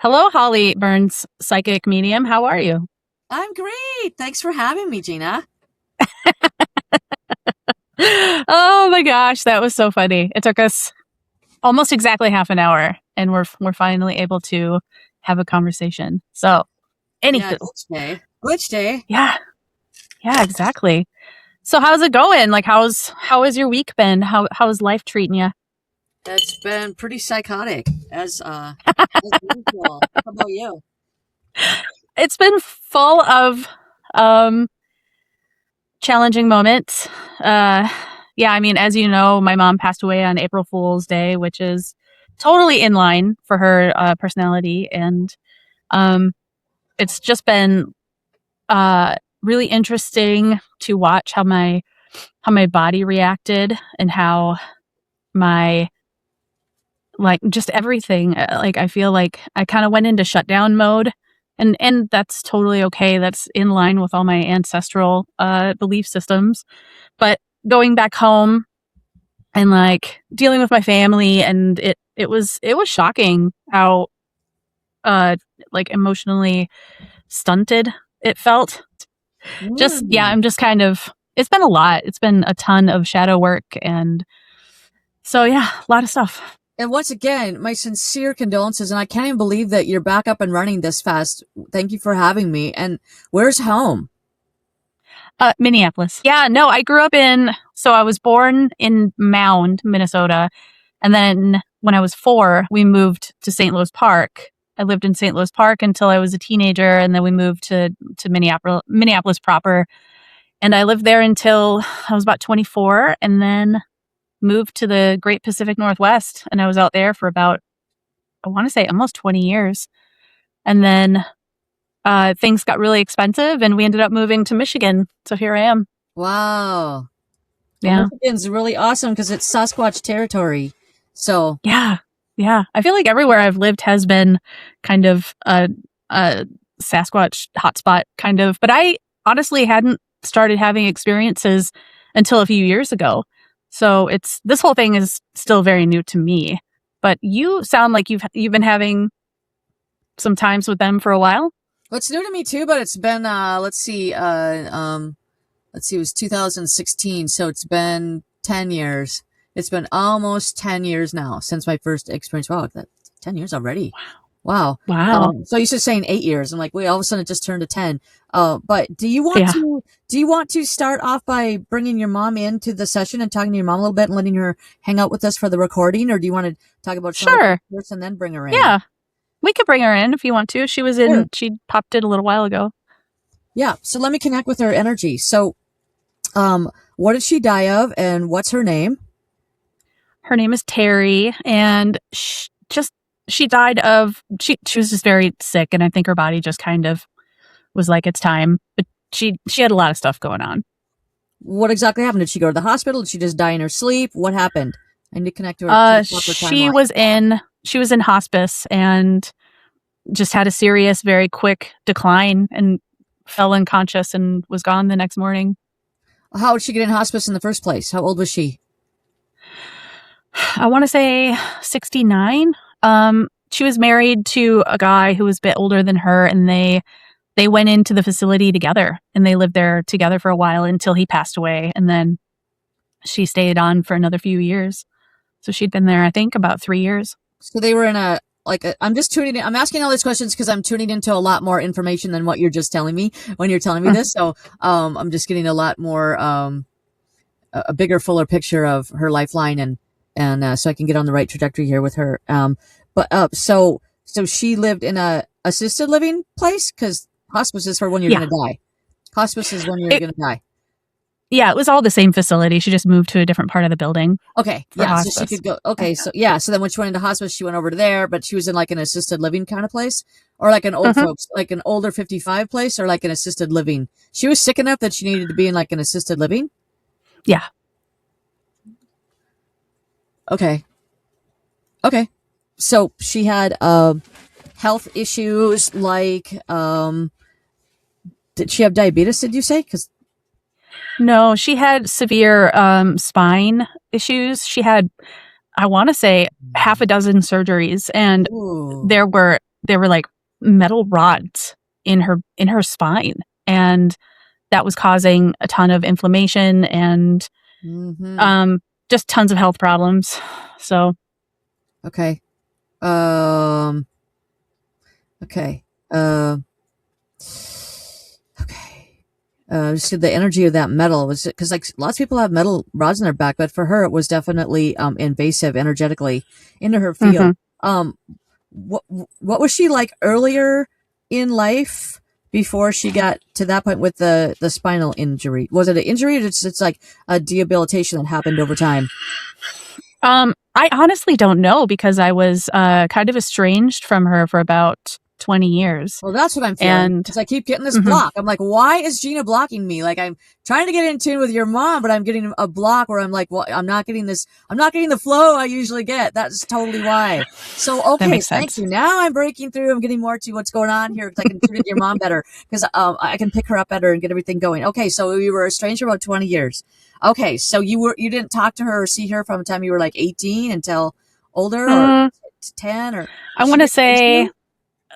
Hello, Holly Burns, psychic medium. How are you? I'm great. Thanks for having me, Gina. Oh my gosh, that was so funny. It took us almost exactly half an hour, and we're finally able to have a conversation. So, Yeah, anywho, glitch day. Glitch day. yeah, yeah, exactly. So, how's it going? Like, how has your week been? How's life treating you? It's been pretty psychotic as usual. How about you? It's been full of um challenging moments. Uh, yeah, I mean, as you know, my mom passed away on April Fool's Day, which is totally in line for her personality, and um, it's just been really interesting to watch how my body reacted and how my like just everything. Like I feel like I kind of went into shutdown mode, and that's totally okay. That's in line with all my ancestral belief systems. But going back home and like dealing with my family, and it was shocking how uh like emotionally stunted it felt. Just yeah, Mm. I'm just kind of it's been a lot. It's been a ton of shadow work, and so yeah, a lot of stuff. And once again, my sincere condolences, and I can't even believe that you're back up and running this fast. Thank you for having me. And where's home? Minneapolis. Yeah, no, I was born in Mound, Minnesota. And then when I was 4, we moved to St. Louis Park. I lived in St. Louis Park until I was a teenager. And then we moved to Minneapolis proper. And I lived there until I was about 24, and then moved to the Great Pacific Northwest. And I was out there for about, I want to say almost 20 years. And then things got really expensive and we ended up moving to Michigan. So here I am. Wow. Well, Yeah. Michigan's really awesome because it's Sasquatch territory. So, Yeah. Yeah. I feel like everywhere I've lived has been kind of a Sasquatch hotspot, kind of. But I honestly hadn't started having experiences until a few years ago. So this whole thing is still very new to me. But you sound like you've been having some times with them for a while. well, it's new to me too, but it's been, let's see, it was 2016, so it's been 10 years. It's been almost 10 years now since my first experience. Wow, 10 years already. Wow. Wow. So you said saying 8 years. I'm like, wait, all of a sudden it just turned to 10. But Yeah. do you want to start off by bringing your mom into the session and talking to your mom a little bit and letting her hang out with us for the recording? Or do you want to talk about some Sure. first and then bring her in? Yeah. We could bring her in if you want to. Sure. She popped in a little while ago. Yeah. So let me connect with her energy. So, what did she die of and what's her name? Her name is Terry, and she died of she was just very sick, and I think her body just kind of was like it's time. But she had a lot of stuff going on. What exactly happened? Did she go to the hospital? Did she just die in her sleep? What happened? I need to connect to her proper She timeline. was in hospice and just had a serious, very quick decline and fell unconscious and was gone the next morning. How did she get in hospice in the first place? How old was she? I want to say 69. She was married to a guy who was a bit older than her, and they went into the facility together, and they lived there together for a while until he passed away, and then she stayed on for another few years. So she'd been there, I think, about 3 years. So they were in I'm just tuning in. I'm asking all these questions because I'm tuning into a lot more information than what you're just telling me when you're telling me this. So, I'm just getting a lot more, a bigger, fuller picture of her lifeline and so I can get on the right trajectory here with her. So she lived in a assisted living place because hospice is for when you're Yeah. going to die. Hospice is when you're It, going to die. yeah, it was all the same facility. She just moved to a different part of the building Okay. for Yeah. So she hospice. could go. Okay. So yeah. So then when she went into hospice, she went over to there, but she was in like an assisted living kind of place or like an old Hmm. folks, like an older 55 place or like an assisted living. She was sick enough that she needed to be in like an assisted living. Yeah. Okay. Okay. So she had, health issues like, did she have diabetes? Did you say? Cause, No, she had severe spine issues. She had, I want to say, half a dozen surgeries, and ooh, there were there were like metal rods in her spine, and that was causing a ton of inflammation and just tons of health problems. So Okay. Um. Okay. Okay. Just the energy of that metal was because like lots of people have metal rods in their back, but for her it was definitely invasive energetically into her field. Um, what was she like earlier in life before she got to that point with the spinal injury? Was it an injury or it's like a debilitation that happened over time? I honestly don't know because I was kind of estranged from her for about 20 years. Well, that's what I'm feeling. And Because I keep getting this block. I'm like, why is Gina blocking me? Like, I'm trying to get in tune with your mom, but I'm getting a block where I'm like, well, I'm not getting the flow I usually get. That's totally why. So, that okay, makes thank sense. you. Now I'm breaking through. I'm getting more to what's going on here because I can tune into your mom better because I can pick her up better and get everything going. Okay, so you were estranged for about 20 years. Okay, so you didn't talk to her or see her from the time you were like 18 until older or 10 or I want to say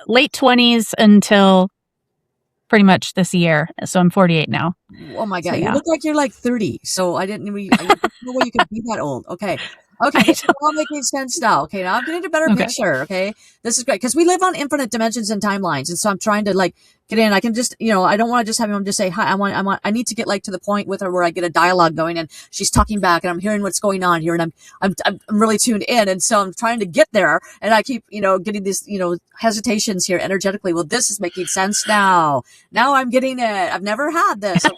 late 20s until pretty much this year. So I'm 48 now. Oh my God. So, You yeah. look like you're like 30. So I didn't know way you could be that old. Okay. Okay. This is all making sense now. Okay. Now I'm getting a better picture. Okay. This is great because we live on infinite dimensions and timelines. And so I'm trying to like get in. I can just, I don't want to just have him just say, hi, I need to get like to the point with her where I get a dialogue going and she's talking back and I'm hearing what's going on here. And I'm really tuned in. And so I'm trying to get there and I keep, getting these, hesitations here energetically. Well, this is making sense now. Now I'm getting it. I've never had this. Okay.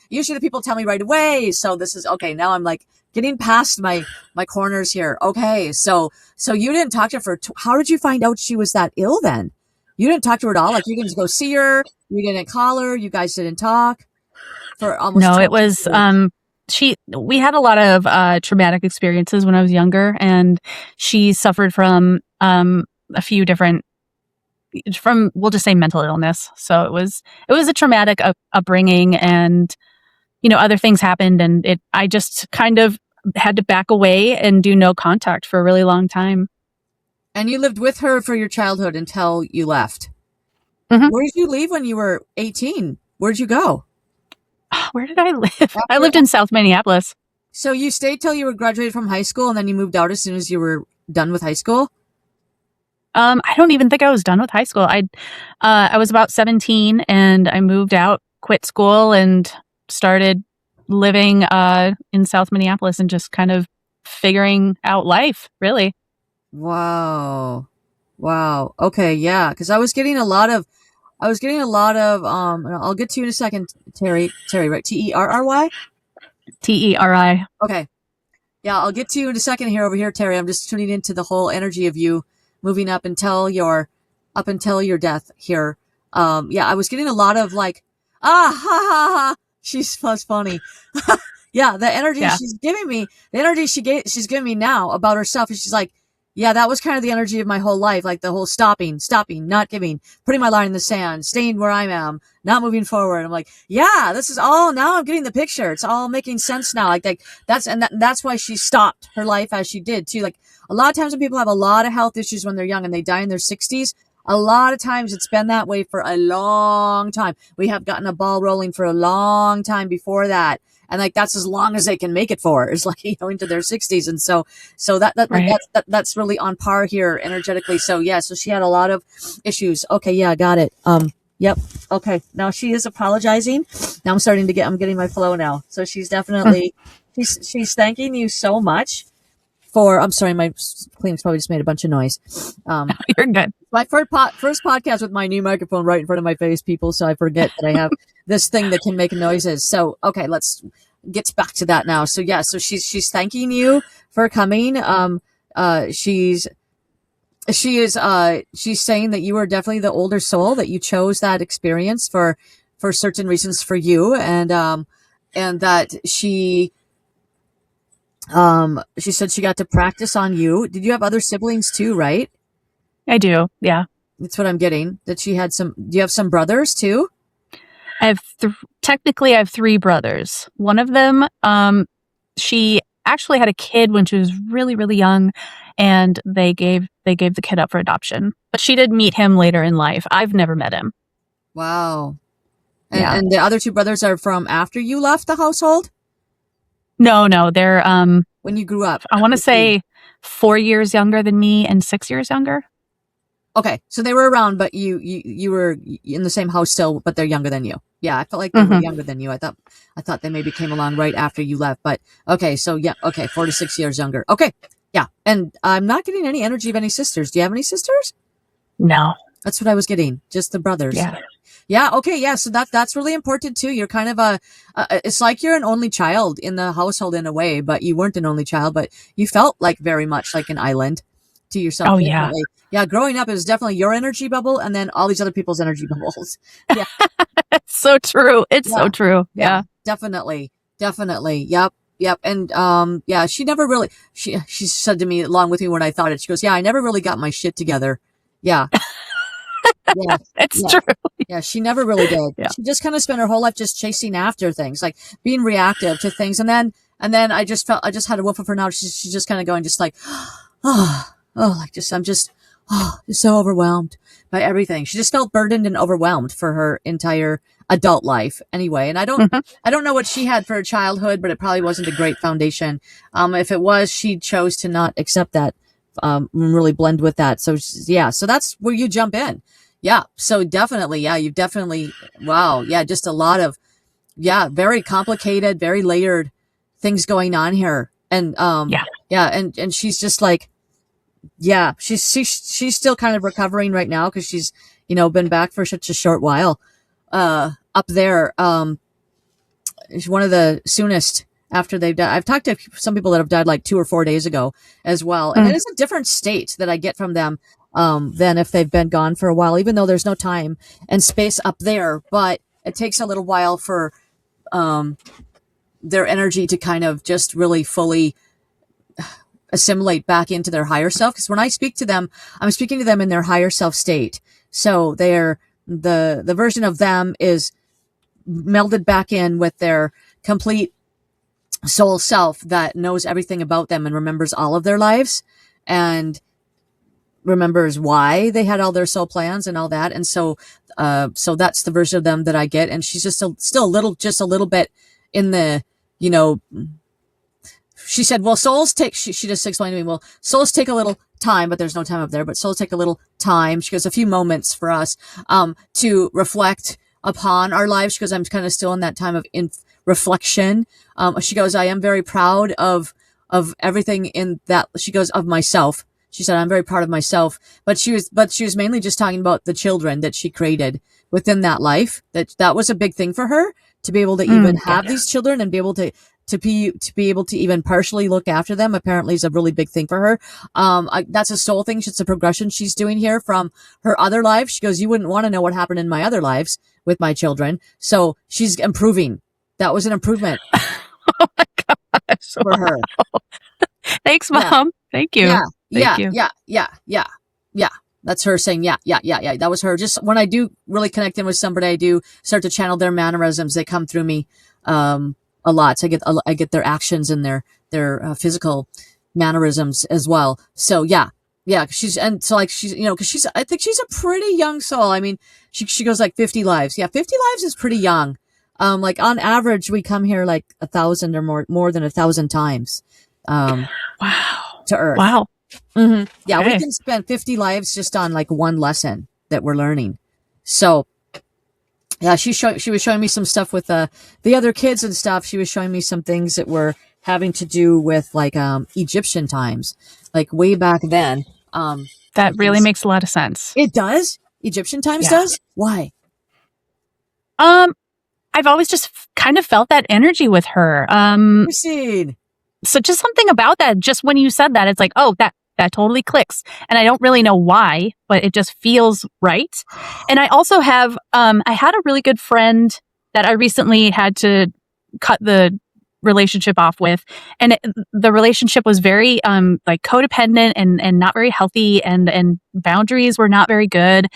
Usually the people tell me right away. So this is okay. Now I'm like getting past my corners here. Okay. So you didn't talk to her for, how did you find out she was that ill then? You didn't talk to her at all? Like you didn't go see her? You didn't call her? You guys didn't talk for almost No, 20 it was, years? we had a lot of traumatic experiences when I was younger, and she suffered from a few different we'll just say mental illness. So it was a traumatic upbringing, and other things happened, and I just kind of had to back away and do no contact for a really long time. And you lived with her for your childhood until you left. Mm-hmm. Where did you leave when you were 18? Where'd you go? Where did I live? I lived in South Minneapolis. So you stayed till you were graduated from high school and then you moved out as soon as you were done with high school? I don't even think I was done with high school. I was about 17 and I moved out, quit school, and started living in South Minneapolis and just kind of figuring out life, really. Wow. Okay, yeah, because I was getting a lot of and I'll get to you in a second, Terry, right? Terry. Teri. Okay. Yeah, I'll get to you in a second here over here, Terry. I'm just tuning into the whole energy of you moving up until your death here. Yeah, I was getting a lot of like, ha ha ha. She's funny. Yeah, the energy she's giving me, the energy she's giving me now about herself, and she's like, yeah, that was kind of the energy of my whole life, like the whole stopping, not giving, putting my line in the sand, staying where I am, not moving forward. I'm like, yeah, this is all, now I'm getting the picture. It's all making sense now. Like that's why she stopped her life as she did too. Like a lot of times when people have a lot of health issues when they're young and they die in their 60s, a lot of times it's been that way for a long time. We have gotten a ball rolling for a long time before that. And like, that's as long as they can make it for, is like, into their 60s. And so that's really on par here energetically. So yeah, so she had a lot of issues. Okay. Yeah. Got it. Yep. Okay. Now she is apologizing. Now I'm getting my flow now. So she's definitely, she's thanking you so much for, I'm sorry, my cleaners probably just made a bunch of noise. You're good. My first podcast with my new microphone right in front of my face, people. So I forget that I have this thing that can make noises. So, okay, let's get back to that now. So yeah, so she's thanking you for coming. She's saying that you are definitely the older soul, that you chose that experience for certain reasons for you. And that she said she got to practice on you. Did you have other siblings too, right? I do. Yeah. That's what I'm getting. That she had do you have some brothers too? Technically I have 3 brothers. One of them, she actually had a kid when she was really, really young, and they gave they gave the kid up for adoption. But she did meet him later in life. I've never met him. Wow. Yeah. And the other two brothers are from after you left the household? No, they're When you grew up? I want to say 4 years younger than me and 6 years younger. Okay, so they were around, but you were in the same house still, but they're younger than you. Yeah, I felt like they were younger than you. I thought they maybe came along right after you left, but okay, so yeah, okay, 4 to 6 years younger. Okay, yeah, and I'm not getting any energy of any sisters. Do you have any sisters? No. That's what I was getting. Just the brothers. Yeah. Yeah. Okay. Yeah. So that's really important too. You're kind of it's like you're an only child in the household in a way, but you weren't an only child, but you felt like very much like an island to yourself. Oh, Definitely. Yeah. Growing up, it was definitely your energy bubble and then all these other people's energy bubbles. Yeah. It's so true. It's so true. Yeah. Definitely. Definitely. Yep. Yep. And, yeah, she never really, she said to me along with me when I thought it, she goes, yeah, I never really got my shit together. Yeah. Yeah. It's Yeah. true. Yeah, she never really did. Yeah. She just kind of spent her whole life just chasing after things, like being reactive to things. And then I just felt, I just had a whiff of her now. She's just kind of going just like, I'm just so overwhelmed by everything. She just felt burdened and overwhelmed for her entire adult life anyway. And I don't know what she had for her childhood, but it probably wasn't a great foundation. If it was, she chose to not accept that, and really blend with that. So yeah, so that's where you jump in. Yeah. So definitely. Yeah. You've definitely, wow. Yeah. Just a lot of, yeah, very complicated, very layered things going on here. And, yeah. And she's just like, yeah, she's still kind of recovering right now because she's, been back for such a short while, up there. She's one of the soonest after they've died. I've talked to some people that have died like 2 or 4 days ago as well. And it is a different state that I get from them than if they've been gone for a while, even though there's no time and space up there. But it takes a little while for their energy to kind of just really fully assimilate back into their higher self. Because when I speak to them, I'm speaking to them in their higher self state. So they're the version of them is melded back in with their complete soul self that knows everything about them and remembers all of their lives and remembers why they had all their soul plans and all that. And so that's the version of them that I get. And she's just still a little bit in the, she said, well, souls take, she just explained to me, well, souls take a little time, but there's no time up there, but souls take a little time. She goes, a few moments for us, to reflect upon our lives. She goes, I'm kind of still in that time of reflection. She goes, I am very proud of everything in that. She goes, of myself. She said, I'm very proud of myself, but she was mainly just talking about the children that she created within that life. That was a big thing for her to be able to even have these children and be able to be able to even partially look after them. Apparently is a really big thing for her. That's a soul thing. It's a progression she's doing here from her other life. She goes, you wouldn't want to know what happened in my other lives with my children. So she's improving. That was an improvement. Oh my gosh. For her. Thanks, Mom. Yeah. Thank you. Yeah. Thank you. Yeah. That's her saying, yeah. That was her. Just when I do really connect in with somebody, I do start to channel their mannerisms. They come through me, a lot. So I get their actions and their physical mannerisms as well. So yeah. She's, cause I think she's a pretty young soul. I mean, she goes like 50 lives. Yeah. 50 lives is pretty young. Like on average, we come here like 1,000 or more than 1,000 times, Wow. to Earth. Wow. Mm-hmm. Yeah. Okay. We can spend 50 lives just on like one lesson that we're learning. So yeah, she was showing me some stuff with, the other kids and stuff. She was showing me some things that were having to do with like, Egyptian times, like way back then. That really makes a lot of sense. It does? Egyptian times Yeah. does? Why? I've always just kind of felt that energy with her. Proceed. So just something about that, just when you said that, it's like, oh, that totally clicks. And I don't really know why, but it just feels right. And I also have, I had a really good friend that I recently had to cut the relationship off with. And the relationship was very, like codependent and not very healthy and boundaries were not very good.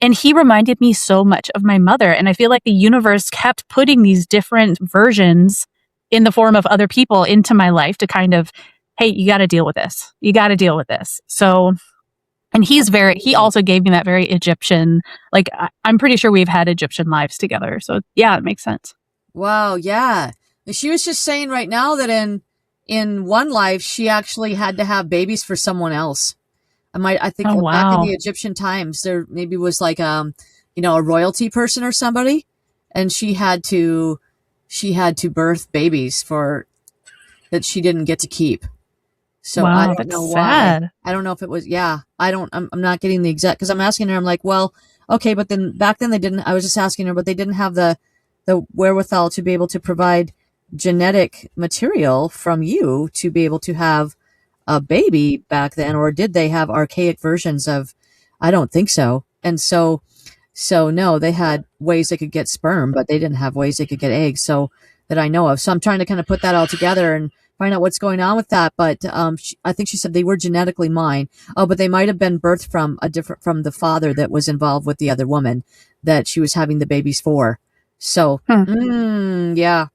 And he reminded me so much of my mother. And I feel like the universe kept putting these different versions in the form of other people into my life to kind of, hey, you got to deal with this. You got to deal with this. So And That's he amazing. also gave me that very Egyptian, like, I'm pretty sure we've had Egyptian lives together. So yeah, it makes sense. Wow, yeah. She was just saying right now that in one life she actually had to have babies for someone else. I think Oh, back in wow. the Egyptian times there maybe was like a royalty person or somebody, and she had to birth babies for that she didn't get to keep. So I Wow, don't that's know why. sad. I don't know if it was, yeah, I'm not getting the exact, because I'm asking her, I'm like, well, okay, but then back then they didn't, I was just asking her, but they didn't have the wherewithal to be able to provide genetic material from you to be able to have a baby back then, or did they have archaic versions of, I don't think so. And so no, they had ways they could get sperm, but they didn't have ways they could get eggs. So that I know of. So I'm trying to kind of put that all together and find out what's going on with that. But I think she said they were genetically mine. Oh, but they might have been birthed from the father that was involved with the other woman that she was having the babies for. So, Hmm. yeah,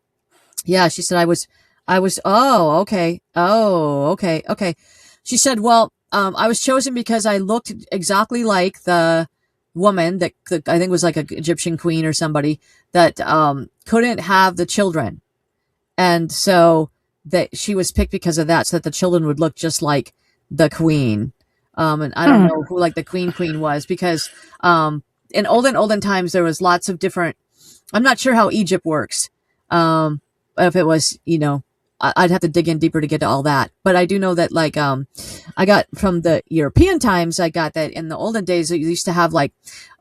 yeah. She said I was. Oh, okay. Oh, okay, okay. She said, well, I was chosen because I looked exactly like the woman that I think was like an Egyptian queen or somebody that couldn't have the children, and so that she was picked because of that, so that the children would look just like the queen. And I don't Hmm. know who like the queen was, because in olden times there was lots of different. I'm not sure how Egypt works. If it was, I'd have to dig in deeper to get to all that. But I do know that, like, I got from the European times, I got that in the olden days, you used to have like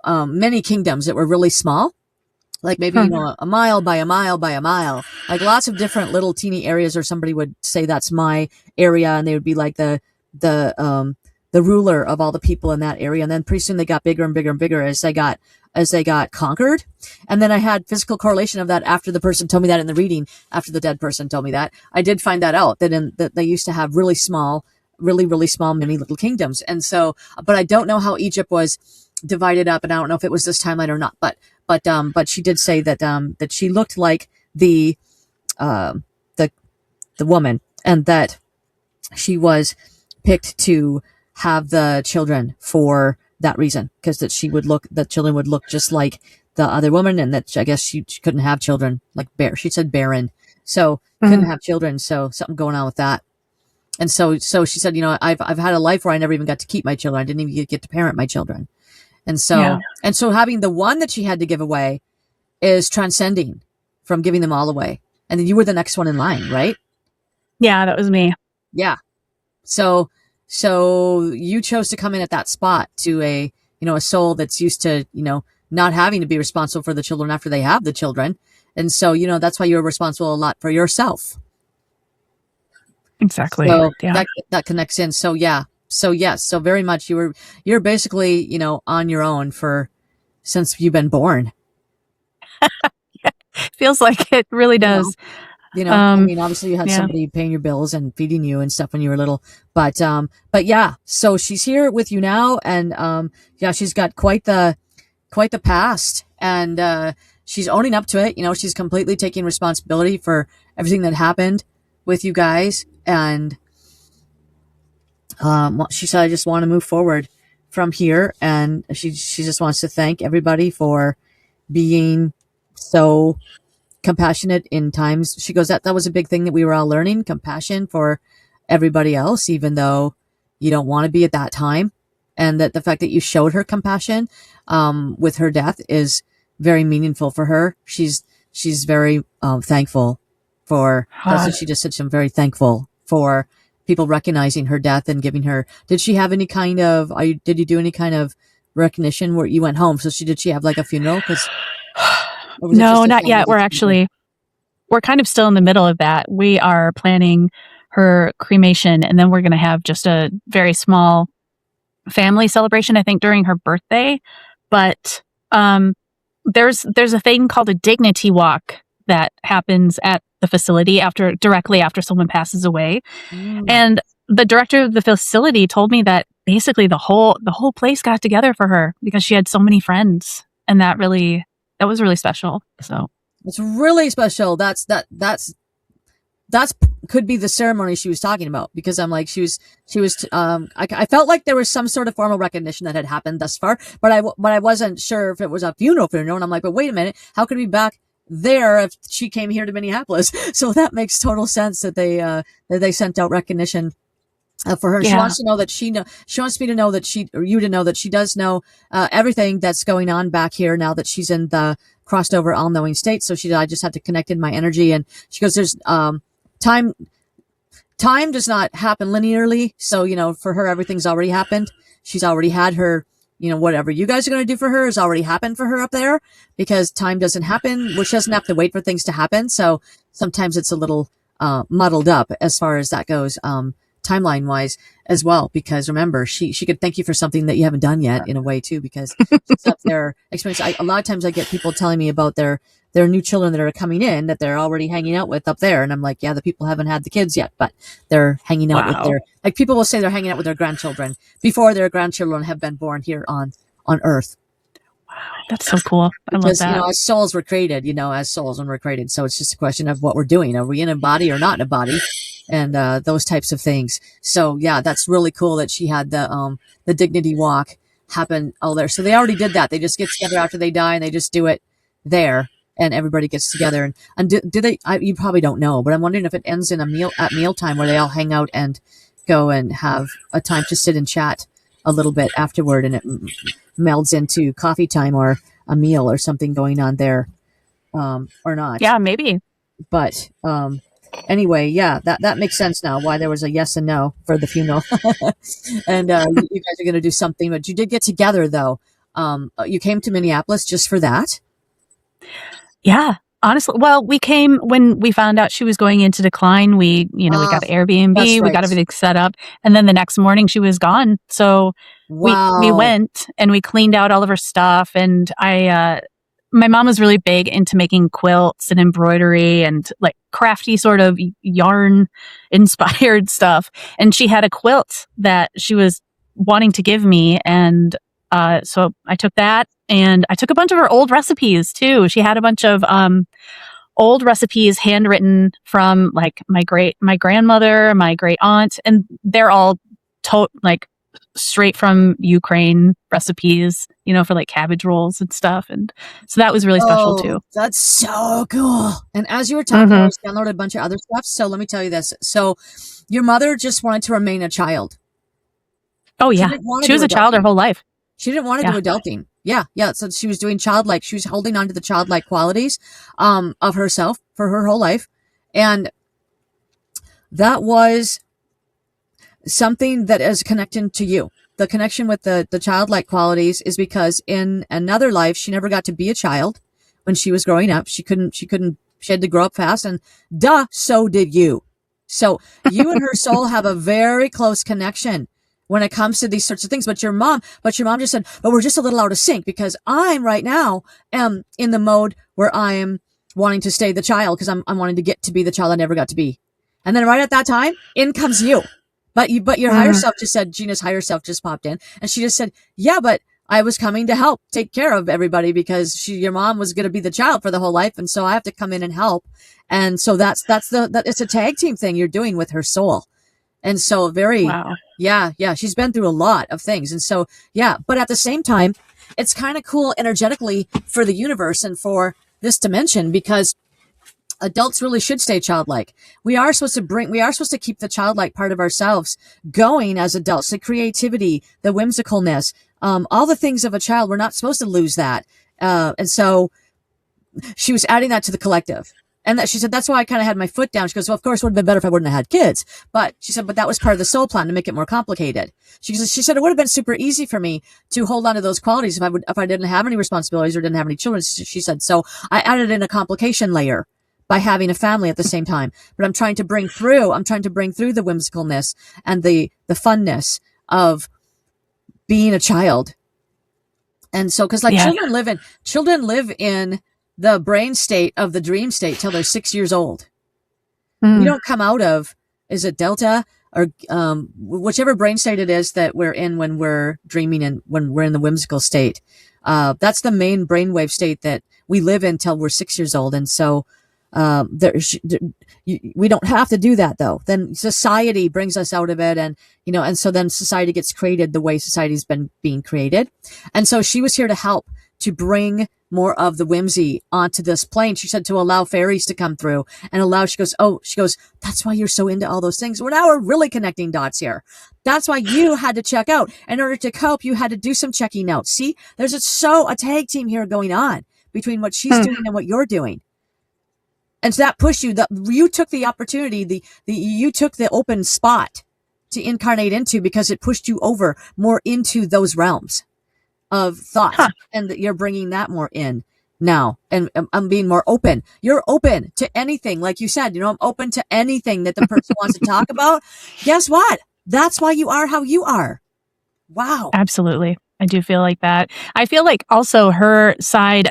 many kingdoms that were really small, like maybe, Hmm. a mile by a mile by a mile, like lots of different little teeny areas, or somebody would say that's my area, and they would be like the ruler of all the people in that area. And then pretty soon they got bigger and bigger and bigger as they got conquered. And then I had physical correlation of that after the person told me that in the reading, after the dead person told me that. I did find that out, that they used to have really small, really, really small, mini little kingdoms. And so, but I don't know how Egypt was divided up, and I don't know if it was this timeline or not. But she did say that she looked like the uh, the the woman, and that she was picked to have the children for that reason, because the children would look just like the other woman, and that I guess she couldn't have children, like she said barren, so couldn't Hmm. have children, so something going on with that. And so she said, I've had a life where I never even got to keep my children. I didn't even get to parent my children. And Yeah. so having the one that she had to give away is transcending from giving them all away. And then you were the next one in line, right? Yeah, that was me. Yeah. So so you chose to come in at that spot to a soul that's used to, not having to be responsible for the children after they have the children. And so, that's why you're responsible a lot for yourself. Exactly. So Yeah. that connects in. So yeah. So yes, so very much you're basically, on your own for since you've been born. Feels like it really You know, does. I Um, mean, obviously you had yeah. somebody paying your bills and feeding you and stuff when you were little, but yeah, so she's here with you now, and yeah, she's got quite the past, and she's owning up to it. She's completely taking responsibility for everything that happened with you guys, and she said, I just want to move forward from here, and she just wants to thank everybody for being so compassionate in times. She goes, that was a big thing that we were all learning, compassion for everybody else, even though you don't want to be at that time. And that the fact that you showed her compassion with her death is very meaningful for her. She's very thankful for, that's Uh, what she just said. I'm very thankful for people recognizing her death and giving her, did she have any kind of, did you do any kind of recognition where you went home? So did she have like a funeral? Or was it no, just a not family yet. get together? We're kind of still in the middle of that. We are planning her cremation, and then we're going to have just a very small family celebration, I think, during her birthday. But um, there's a thing called a dignity walk that happens at the facility directly after someone passes away. Mm. And the director of the facility told me that basically the whole place got together for her because she had so many friends, and that was really special. So It's really special. That's that's could be the ceremony she was talking about, because I'm like, I felt like there was some sort of formal recognition that had happened thus far, but I wasn't sure if it was a funeral, and I'm like, but wait a minute, how could we be back there if she came here to Minneapolis? So that makes total sense that they sent out recognition for her. She Yeah. wants to know that she wants me to know that or you to know that she does know everything that's going on back here now that she's in the crossed over all knowing state. So I just have to connect in my energy. And she goes, there's time does not happen linearly. So, for her, everything's already happened. She's already had her, whatever you guys are going to do for her has already happened for her up there, because time doesn't happen, which doesn't have to wait for things to happen. So sometimes it's a little muddled up as far as that goes. Timeline wise as well, because remember, she could thank you for something that you haven't done yet, in a way too, because she's up there experience. A lot of times I get people telling me about their new children that are coming in that they're already hanging out with up there, and I'm like, yeah, the people haven't had the kids yet, but they're hanging out with their, like, people will say they're hanging out with their grandchildren before their grandchildren have been born here on Earth. That's so cool. I love that. As souls were created, as souls when we're created. So it's just a question of what we're doing. Are we in a body or not in a body? And those types of things. So yeah, that's really cool that she had the dignity walk happen all there. So they already did that. They just get together after they die, and they just do it there, and everybody gets together. And do they? You probably don't know, but I'm wondering if it ends in at mealtime, where they all hang out and go and have a time to sit and chat a little bit afterward, and it melds into coffee time or a meal or something going on there, or not. Yeah, maybe. But anyway, yeah, that makes sense now why there was a yes and no for the funeral. And you guys are going to do something, but you did get together though. You came to Minneapolis just for that? Yeah, honestly. Well, we came when we found out she was going into decline. We got an Airbnb, right. We got everything set up, and then the next morning she was gone. So wow. we went and we cleaned out all of her stuff, and my mom was really big into making quilts and embroidery and like crafty sort of yarn inspired stuff. And she had a quilt that she was wanting to give me. And so I took that, and I took a bunch of her old recipes too. She had a bunch of old recipes handwritten from like my grandmother, my great aunt, and they're all like straight from Ukraine recipes, for like cabbage rolls and stuff. And so that was really special too. That's so cool. And as you were talking, I was downloaded a bunch of other stuff. So let me tell you this. So your mother just wanted to remain a child. Oh yeah. She was a child her whole life. She didn't want to do adulting. Yeah. Yeah. So she was doing childlike. She was holding on to the childlike qualities, of herself for her whole life. And that was something that is connecting to you. The connection with the childlike qualities is because in another life, she never got to be a child when she was growing up. She had to grow up fast, and so did you. So you and her soul have a very close connection when it comes to these sorts of things. But your mom just said, but we're just a little out of sync, because I'm right now am in the mode where I am wanting to stay the child, because I'm wanting to get to be the child I never got to be. And then right at that time, in comes you. But your higher self just said, Gina's higher self just popped in, and she just said, yeah, but I was coming to help take care of everybody, because your mom was going to be the child for the whole life. And so I have to come in and help. And so that's it's a tag team thing you're doing with her soul. And so she's been through a lot of things. And so, but at the same time, it's kind of cool energetically for the universe and for this dimension, because adults really should stay childlike. We are supposed to keep the childlike part of ourselves going as adults, the creativity, the whimsicalness, all the things of a child. We're not supposed to lose that. And so she was adding that to the collective. And she said, that's why I kind of had my foot down. She goes, well, of course, it would have been better if I wouldn't have had kids. But she said, but that was part of the soul plan to make it more complicated. She said, it would have been super easy for me to hold on to those qualities if I didn't have any responsibilities or didn't have any children. She said, so I added in a complication layer by having a family at the same time. But I'm trying to bring through the whimsicalness and the funness of being a child. And so, cause like children live in the brain state of the dream state till they're 6 years old. We don't come out of, is it delta or, whichever brain state it is that we're in when we're dreaming and when we're in the whimsical state. That's the main brainwave state that we live in till we're 6 years old. And so, We don't have to do that though. Then society brings us out of it, and and so then society gets created the way society's been being created. And so she was here to help to bring more of the whimsy onto this plane. She said to allow fairies to come through and she goes, that's why you're so into all those things. Well, now we're really connecting dots here. That's why you had to check out. In order to cope, you had to do some checking out. See, there's a tag team here going on between what she's doing and what you're doing. And so that pushed you, you took the opportunity, you took the open spot to incarnate into, because it pushed you over more into those realms of thought, and that you're bringing that more in now. And I'm being more open. You're open to anything. Like you said, I'm open to anything that the person wants to talk about. Guess what? That's why you are how you are. Wow. Absolutely. I do feel like that. I feel like also her side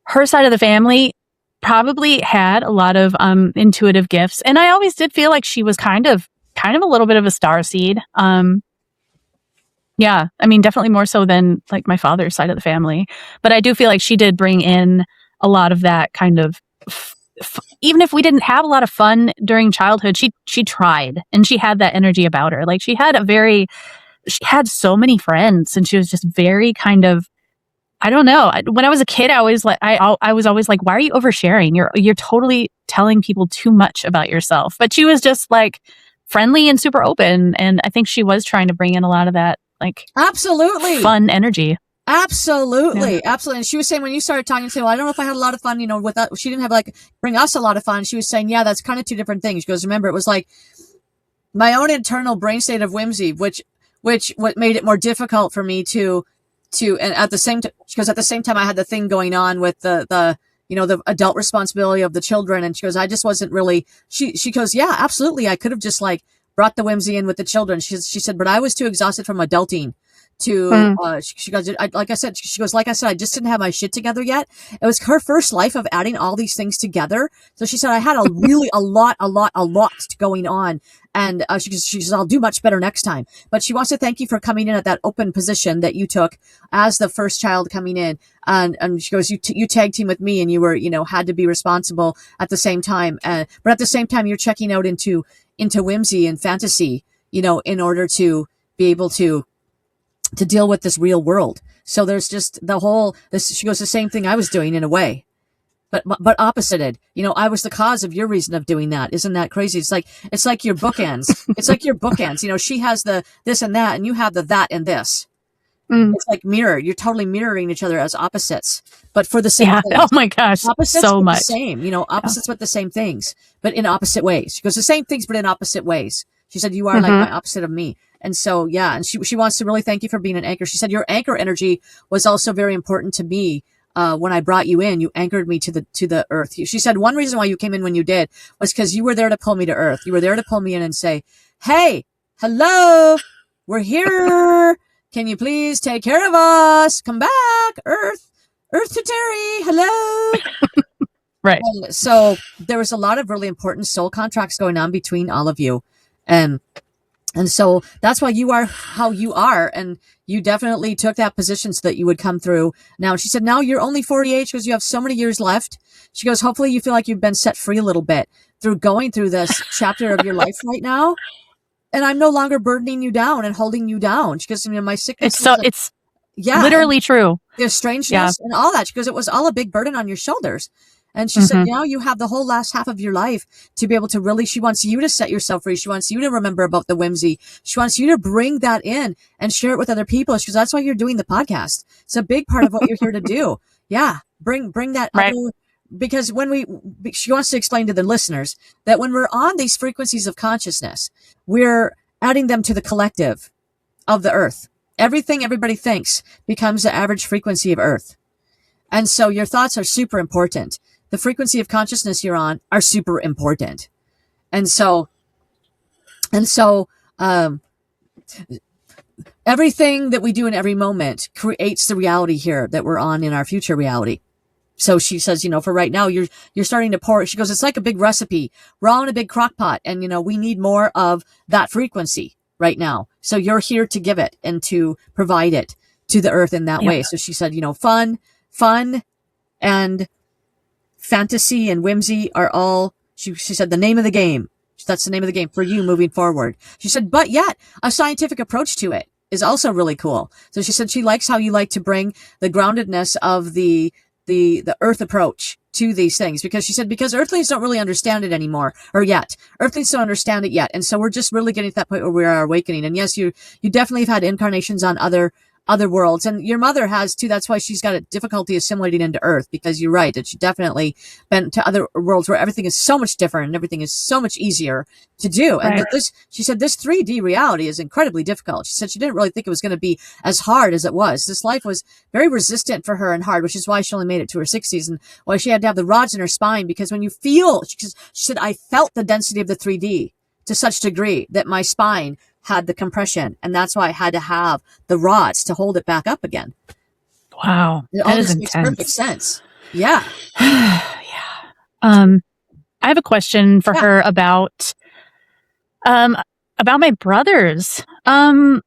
of the family probably had a lot of intuitive gifts. And I always did feel like she was kind of a little bit of a starseed. Yeah, I mean, definitely more so than like my father's side of the family. But I do feel like she did bring in a lot of that kind of, even if we didn't have a lot of fun during childhood, she tried, and she had that energy about her. Like she had so many friends, and she was just very kind of, I don't know. When I was a kid, I was always like, why are you oversharing? You're totally telling people too much about yourself. But she was just like friendly and super open. And I think she was trying to bring in a lot of that, like, absolutely fun energy. Absolutely. Yeah. Absolutely. And she was saying, when you started talking, say, well, I don't know if I had a lot of fun, with that. She didn't have bring us a lot of fun. She was saying, yeah, that's kind of two different things. She goes, remember, it was like my own internal brain state of whimsy, which what made it more difficult for me to, and at the same time, because at the same time I had the thing going on with the adult responsibility of the children. And she goes, I just wasn't really, she goes, yeah, absolutely. I could have just brought the whimsy in with the children. She said, but I was too exhausted from adulting to, she goes, like I said, I just didn't have my shit together yet. It was her first life of adding all these things together. So she said, I had a lot going on. And she says, I'll do much better next time. But she wants to thank you for coming in at that open position that you took as the first child coming in. And she goes, you tag team with me, and you were, had to be responsible at the same time. But at the same time, you're checking out into whimsy and fantasy, in order to be able to deal with this real world. So there's just she goes, the same thing I was doing in a way, but opposited. I was the cause of your reason of doing that. Isn't that crazy? It's like your bookends. It's like your bookends. She has the this and that, and you have the that and this. It's like mirror. You're totally mirroring each other as opposites, but for the same things. Oh my gosh. Opposites, so much. The same, opposites, but the same things, but in opposite ways. She goes, the same things, but in opposite ways. She said, you are like my opposite of me. And so, yeah. And she wants to really thank you for being an anchor. She said, your anchor energy was also very important to me. When I brought you in, you anchored me to the earth. She said one reason why you came in when you did was because you were there to pull me to earth. You were there to pull me in and say, hey, hello, we're here. Can you please take care of us? Come back, Earth to Terry. Hello. Right. And so there was a lot of really important soul contracts going on between all of you. And so that's why you are how you are. And you definitely took that position so that you would come through. Now, she said, now you're only 48. She goes, you have so many years left. She goes, hopefully you feel like you've been set free a little bit through going through this chapter of your life right now. And I'm no longer burdening you down and holding you down. She goes, my sickness. It's literally true. There's strangeness and all that. She goes, it was all a big burden on your shoulders. And she said, now you have the whole last half of your life to be able to really, she wants you to set yourself free. She wants you to remember about the whimsy. She wants you to bring that in and share it with other people. She goes, that's why you're doing the podcast. It's a big part of what you're here to do. Yeah. Bring that right. other, because she wants to explain to the listeners that when we're on these frequencies of consciousness, we're adding them to the collective of the earth. Everything everybody thinks becomes the average frequency of earth. And so your thoughts are super important. The frequency of consciousness you're on are super important. And so, everything that we do in every moment creates the reality here that we're on in our future reality. So she says, for right now, you're starting to pour. She goes, it's like a big recipe. We're all in a big crock pot, and, we need more of that frequency right now. So you're here to give it and to provide it to the earth in that way. So she said, fun and fantasy and whimsy are all, she said, the name of the game. That's the name of the game for you moving forward. She said, but yet a scientific approach to it is also really cool. So she said she likes how you like to bring the groundedness of the earth approach to these things, because she said, because earthlings don't really understand it anymore, or yet. Earthlings don't understand it yet. And so we're just really getting to that point where we are awakening. And yes, you definitely have had incarnations on other worlds, and your mother has too. That's why she's got a difficulty assimilating into Earth, because you're right that she definitely been to other worlds where everything is so much different and everything is so much easier to do. And Right. she said this 3D reality is incredibly difficult. She said she didn't really think it was going to be as hard as it was. This life was very resistant for her and hard, which is why she only made it to her 60s, and why she had to have the rods in her spine, because when you feel, she said, I felt the density of the 3D to such degree that my spine had the compression, and that's why I had to have the rods to hold it back up again. Wow. It That all is just makes intense. perfect sense. Yeah. Yeah. I have a question for her about my brothers. Does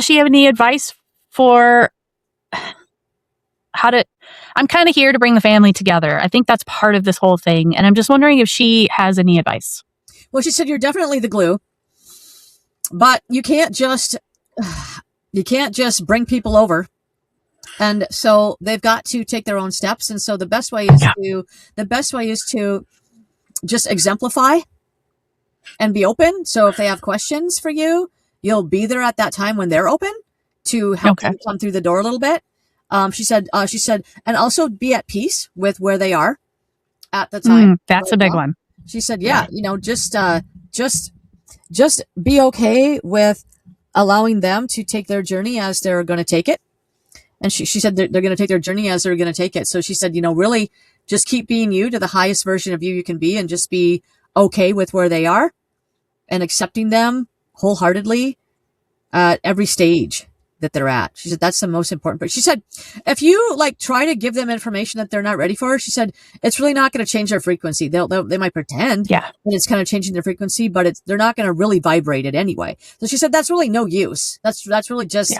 she have any advice for how to, I'm kind of here to bring the family together. I think that's part of this whole thing. And I'm just wondering if she has any advice. Well, she said, you're definitely the glue, but you can't just bring people over. And so they've got to take their own steps. And so the best way is to just exemplify and be open. So if they have questions for you, you'll be there at that time when they're open to help them come through the door a little bit. She said, and also be at peace with where they are at the time. That's a big one. She said, just be okay with allowing them to take their journey as they're going to take it. And she said they're going to take their journey as they're going to take it. So she said, really just keep being you to the highest version of you can be, and just be okay with where they are and accepting them wholeheartedly at every stage that they're at. She said, that's the most important part. She said, if you try to give them information that they're not ready for, she said, it's really not going to change their frequency. They might pretend that it's kind of changing their frequency, but they're not going to really vibrate it anyway. So she said, that's really no use. That's really just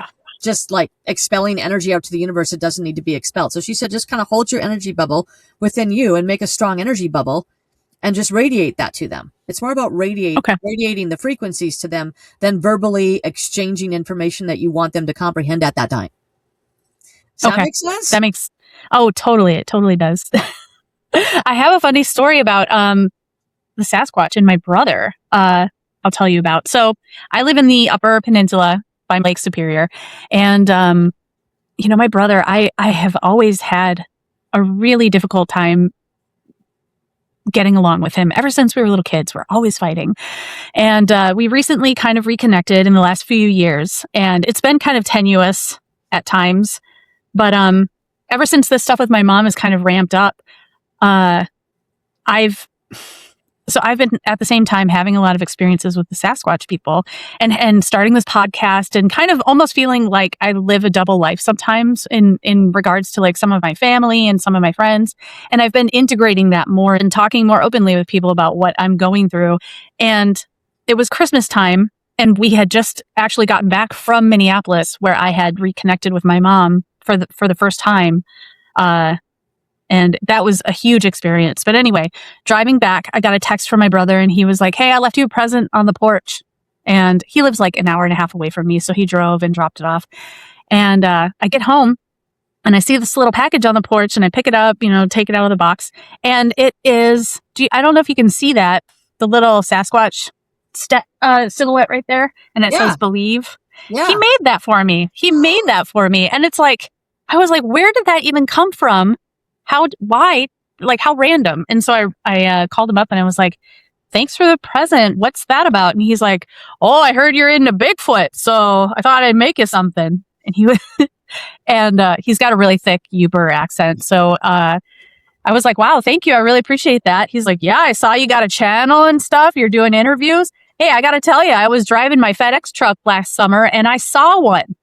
expelling energy out to the universe. It doesn't need to be expelled. So she said, just kind of hold your energy bubble within you and make a strong energy bubble and just radiate that to them. It's more about radiating the frequencies to them than verbally exchanging information that you want them to comprehend at that time. Does that make sense? Totally. It totally does. I have a funny story about the Sasquatch and my brother. I'll tell you about. So I live in the Upper Peninsula by Lake Superior, and my brother, I have always had a really difficult time getting along with him ever since we were little kids. We're always fighting. And we recently kind of reconnected in the last few years, and it's been kind of tenuous at times. But ever since this stuff with my mom has kind of ramped up, I've been at the same time having a lot of experiences with the Sasquatch people, and starting this podcast, and kind of almost feeling like I live a double life sometimes in regards to some of my family and some of my friends. And I've been integrating that more and talking more openly with people about what I'm going through. And it was Christmas time, and we had just actually gotten back from Minneapolis, where I had reconnected with my mom for the first time. And that was a huge experience. But anyway, driving back, I got a text from my brother, and he was like, hey, I left you a present on the porch. And he lives an hour and a half away from me. So he drove and dropped it off. And I get home, and I see this little package on the porch, and I pick it up, take it out of the box. And it is, I don't know if you can see that, the little Sasquatch silhouette right there. And it says believe. Yeah. He made that for me. And it's I was like, where did that even come from? Why? How random? And so I called him up, and I was like, thanks for the present. What's that about? And he's like, oh, I heard you're into Bigfoot, so I thought I'd make you something. And he was, and he's got a really thick Uber accent. So I was like, wow, thank you. I really appreciate that. He's like, yeah, I saw you got a channel and stuff. You're doing interviews. Hey, I got to tell you, I was driving my FedEx truck last summer, and I saw one.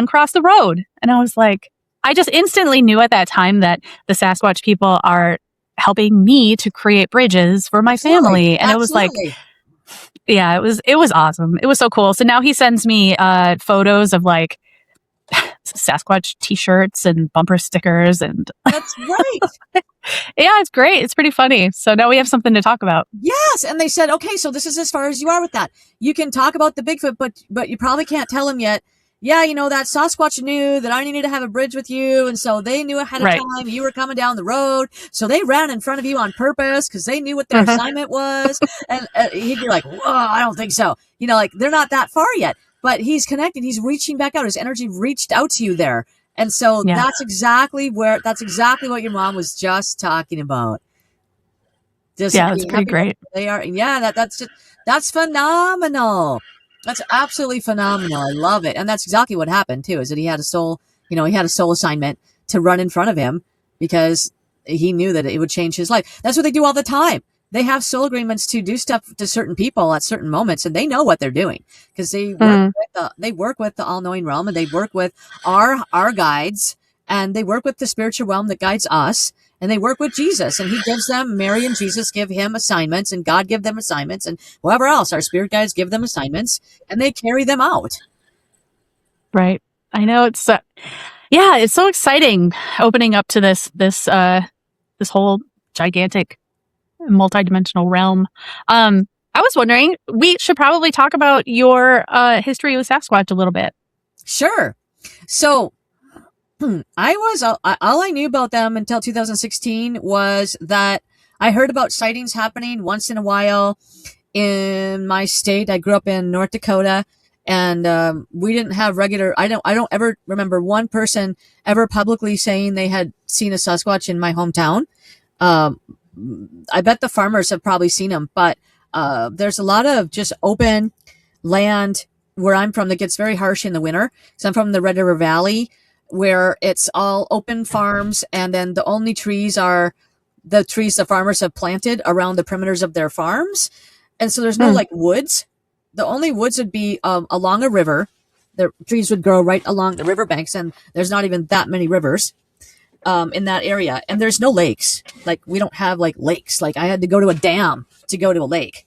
Cross the road. And I was like, I just instantly knew at that time that the Sasquatch people are helping me to create bridges for my family. And it was yeah, it was awesome. It was so cool. So now he sends me photos of Sasquatch t-shirts and bumper stickers. And that's right. Yeah, it's great. It's pretty funny. So now we have something to talk about. Yes, and they said, okay, so this is as far as you are with that. You can talk about the Bigfoot, but you probably can't tell him yet. Yeah, that Sasquatch knew that I needed to have a bridge with you, and so they knew ahead of Right. time you were coming down the road. So they ran in front of you on purpose because they knew what their assignment was. And he'd be like, "Whoa, I don't think so." Like they're not that far yet, but he's connected. He's reaching back out. His energy reached out to you there, and so Yeah. that's exactly what your mom was just talking about. Just Yeah, that's pretty happy that great. they are. Yeah, that's phenomenal. That's absolutely phenomenal. I love it, and that's exactly what happened too. Is that he had a soul assignment to run in front of him because he knew that it would change his life. That's what they do all the time. They have soul agreements to do stuff to certain people at certain moments, and they know what they're doing because they work with the all knowing realm, and they work with our guides, and they work with the spiritual realm that guides us. And they work with Jesus, and he gives them, Mary and Jesus give him assignments, and God give them assignments, and whoever else, our spirit guides give them assignments, and they carry them out. Right. I know it's yeah, it's so exciting opening up to this whole gigantic multidimensional realm. I was wondering, we should probably talk about your history with Sasquatch a little bit. Sure. So all I knew about them until 2016 was that I heard about sightings happening once in a while in my state. I grew up in North Dakota, and we didn't have regular. I don't ever remember one person ever publicly saying they had seen a Sasquatch in my hometown. I bet the farmers have probably seen them, but there's a lot of just open land where I'm from that gets very harsh in the winter. So I'm from the Red River Valley, where it's all open farms, and then the only trees are the trees the farmers have planted around the perimeters of their farms. And so there's no like woods. The only woods would be along a river. The trees would grow right along the riverbanks, and there's not even that many rivers in that area. And there's no lakes. Like we don't have like lakes. Like I had to go to a dam to go to a lake.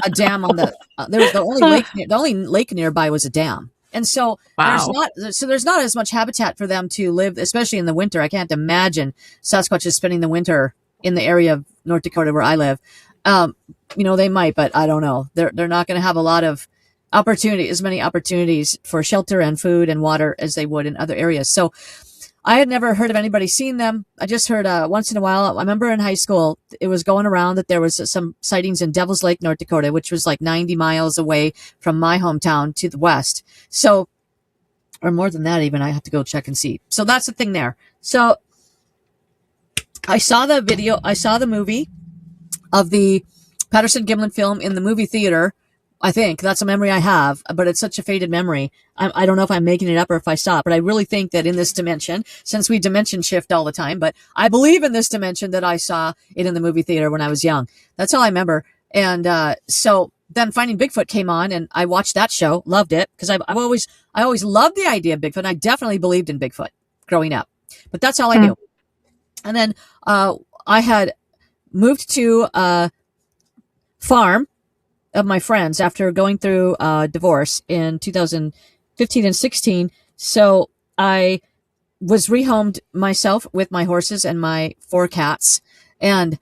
A dam on there was the only lake nearby was a dam. And so Wow. there's not as much habitat for them to live, especially in the winter. I can't imagine Sasquatch is spending the winter in the area of North Dakota where I live. They might, but I don't know. They're not going to have a lot of as many opportunities for shelter and food and water as they would in other areas. So I had never heard of anybody seeing them. I just heard once in a while. I remember in high school, it was going around that there was some sightings in Devil's Lake, North Dakota, which was like 90 miles away from my hometown to the west. So, or more than that even, I have to go check and see. So that's the thing there. So I saw the movie of the Patterson Gimlin film in the movie theater. I think that's a memory I have, but it's such a faded memory. I don't know if I'm making it up or if I saw it, but I really think that in this dimension, since we dimension shift all the time, but I believe in this dimension that I saw it in the movie theater when I was young. That's all I remember. And so then Finding Bigfoot came on, and I watched that show, loved it, because I always loved the idea of Bigfoot. And I definitely believed in Bigfoot growing up, but that's all I knew. And then I had moved to a farm of my friends after going through a divorce in 2015 and 16. So I was rehomed myself with my horses and my 4 cats. And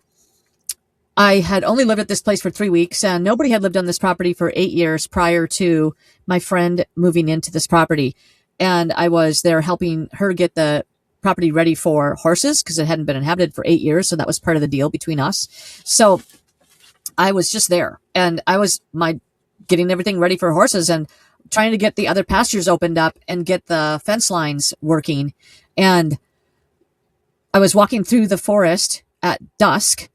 I had only lived at this place for 3 weeks, and nobody had lived on this property for 8 years prior to my friend moving into this property. And I was there helping her get the property ready for horses because it hadn't been inhabited for 8 years. So that was part of the deal between us. So I was just there, and I was getting everything ready for horses and trying to get the other pastures opened up and get the fence lines working. And I was walking through the forest at dusk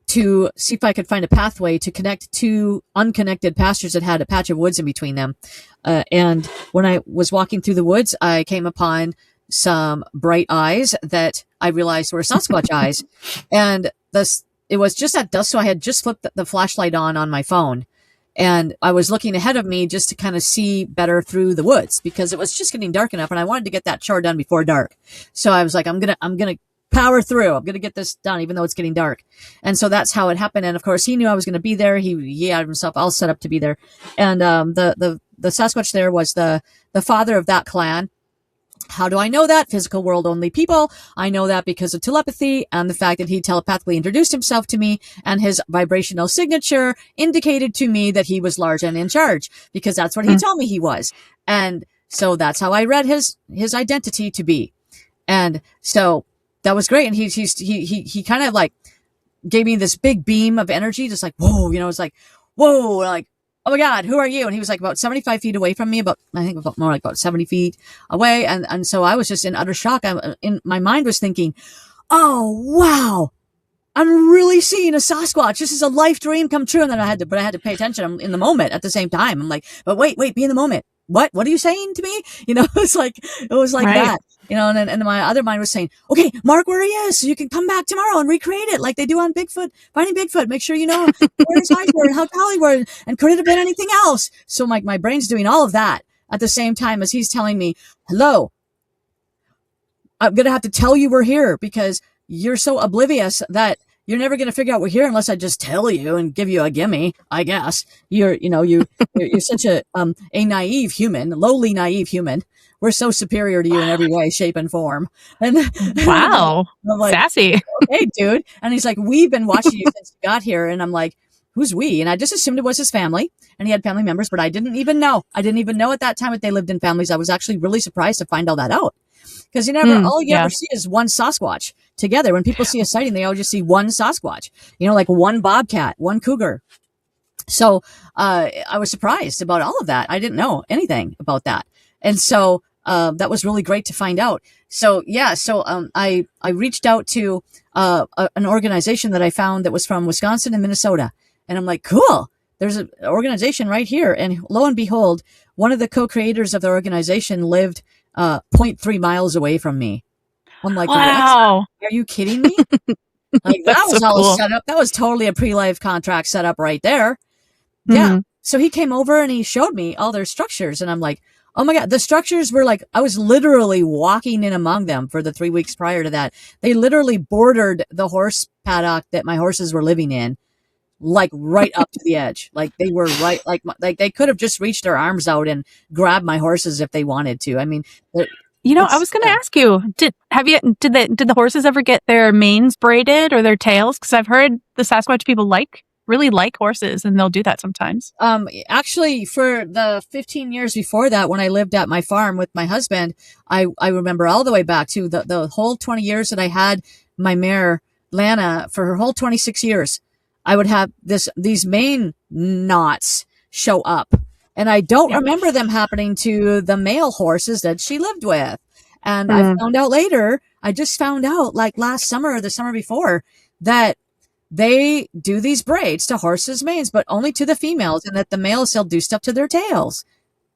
to see if I could find a pathway to connect 2 unconnected pastures that had a patch of woods in between them. And when I was walking through the woods, I came upon some bright eyes that I realized were Sasquatch eyes. And it was just at dusk, so I had just flipped the flashlight on my phone, and I was looking ahead of me just to kind of see better through the woods because it was just getting dark enough, and I wanted to get that chore done before dark. So I was like, I'm gonna power through. I'm gonna get this done, even though it's getting dark. And so that's how it happened. And of course, he knew I was gonna be there. He had himself all set up to be there. And the Sasquatch there was the father of that clan. How do I know that? Physical world only people. I know that because of telepathy and the fact that he telepathically introduced himself to me, and his vibrational signature indicated to me that he was large and in charge, because that's what he Mm. told me he was. And so that's how I read his identity to be. And so that was great. And he kind of like gave me this big beam of energy, just like, whoa, it's like, whoa, like, oh my God, who are you? And he was like about 75 feet away from me, I think about more like about 70 feet away. And so I was just in utter shock. My mind was thinking, oh, wow, I'm really seeing a Sasquatch. This is a life dream come true. And then I had to pay attention. I'm in the moment at the same time. I'm like, but wait, be in the moment. What are you saying to me? It was like Right. that, and my other mind was saying, okay, mark where he is so you can come back tomorrow and recreate it like they do on Bigfoot, finding Bigfoot. Make sure you know where his eyes were and how tall he were, and could it have been anything else? So my brain's doing all of that at the same time as he's telling me, hello, I'm going to have to tell you we're here because you're so oblivious that you're never going to figure out we're here unless I just tell you and give you a gimme, I guess. You're such a naive human, lowly naive human. We're so superior to you in every way, shape, and form. And Wow. I'm like, Sassy. okay, dude. And he's like, we've been watching you since you got here. And I'm like, who's we? And I just assumed it was his family, and he had family members, but I didn't even know. I didn't even know at that time that they lived in families. I was actually really surprised to find all that out. Because all you ever see is one Sasquatch together. When people see a sighting, they always just see one Sasquatch, like one bobcat, one cougar. So I was surprised about all of that. I didn't know anything about that. And so that was really great to find out. So, yeah, I reached out to an organization that I found that was from Wisconsin and Minnesota. And I'm like, cool, there's an organization right here. And lo and behold, one of the co-creators of the organization lived 0.3 miles away from me. I'm like, wow. what? Are you kidding me? Like, that was so all cool. set up. That was totally a pre-life contract set up right there. Mm-hmm. Yeah. So he came over and he showed me all their structures. And I'm like, oh my God, the structures were like, I was literally walking in among them for the 3 weeks prior to that. They literally bordered the horse paddock that my horses were living in, like right up to the edge. Like they were right, like they could have just reached their arms out and grabbed my horses if they wanted to. I mean, I was going to ask you, did the horses ever get their manes braided or their tails? Because I've heard the Sasquatch people really like horses, and they'll do that sometimes. Actually, for the 15 years before that, when I lived at my farm with my husband, I remember all the way back to the whole 20 years that I had my mare Lana. For her whole 26 years, I would have these mane knots show up. And I don't remember them happening to the male horses that she lived with. And I found out later, I just found out like last summer or the summer before, that they do these braids to horses' manes, but only to the females, and that the males, they'll do stuff to their tails.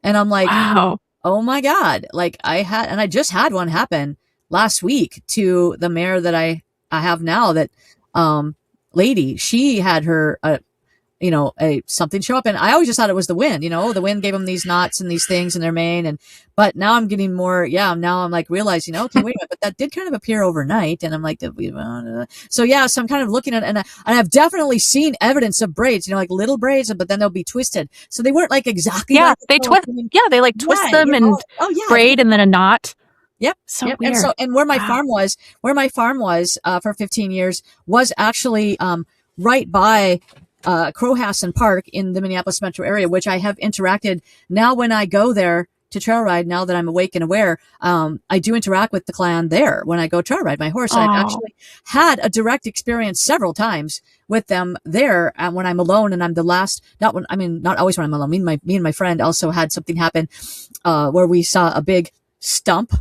And I'm like, wow. Oh my God. Like I just had one happen last week to the mare that I have now, that, lady, she had her, something show up, and I always just thought it was the wind. The wind gave them these knots and these things in their mane, but now I'm getting more. Yeah, now I'm like realizing, okay, wait a minute, but that did kind of appear overnight, and I'm like, so yeah, so I'm kind of looking at, and I've definitely seen evidence of braids, like little braids, but then they'll be twisted, so they weren't like exactly. Yeah, like they twist. Yeah, they like twist them and braid, and then a knot. Yep. So yep. weird. And where my farm was, for 15 years was actually right by Crowhasson Park in the Minneapolis metro area, which I have interacted now when I go there to trail ride. Now that I'm awake and aware, I do interact with the clan there when I go trail ride my horse. I've actually had a direct experience several times with them there when I'm alone, and I'm the last. Not always when I'm alone. Me and my friend also had something happen where we saw a big stump,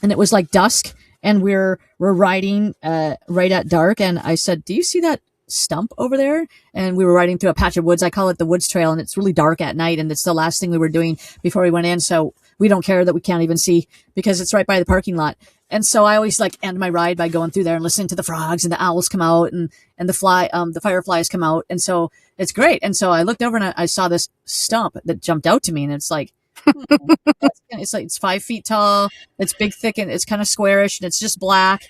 and it was like dusk, and we're riding right at dark, and I said, "Do you see that stump over there?" And we were riding through a patch of woods. I call it the woods trail, and it's really dark at night, and it's the last thing we were doing before we went in, so we don't care that we can't even see because it's right by the parking lot. And so I always like end my ride by going through there and listening to the frogs and the owls come out, and the fireflies come out, and so it's great. And so I looked over and I saw this stump that jumped out to me, and it's like it's 5 feet tall, it's big, thick, and it's kind of squarish, and it's just black.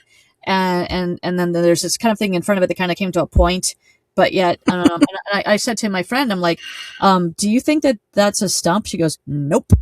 And then there's this kind of thing in front of it that kind of came to a point, but yet, and I said to my friend, I'm like, do you think that that's a stump? She goes, nope.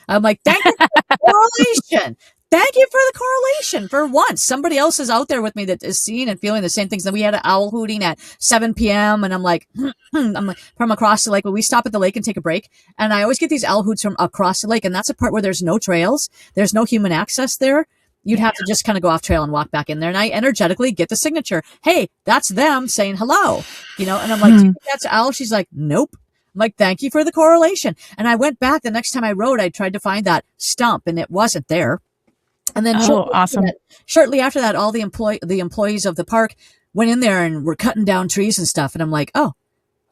I'm like, thank you for Correlation. Thank you for the correlation. For once, somebody else is out there with me that is seeing and feeling the same things. Then we had an owl hooting at 7 p.m. and I'm like, I'm like from across the lake. When we stop at the lake and take a break, and I always get these owl hoots from across the lake, and that's a part where there's no trails, there's no human access there. You'd have to just kind of go off trail and walk back in there. And I energetically get the signature. Hey, that's them saying hello, you know. And I'm like, do you think that's owl? She's like, nope. I'm like, thank you for the correlation. And I went back the next time I rode, I tried to find that stump and it wasn't there. And then Awesome. Shortly after that, all the employees of the park went in there and were cutting down trees and stuff. And I'm like, oh,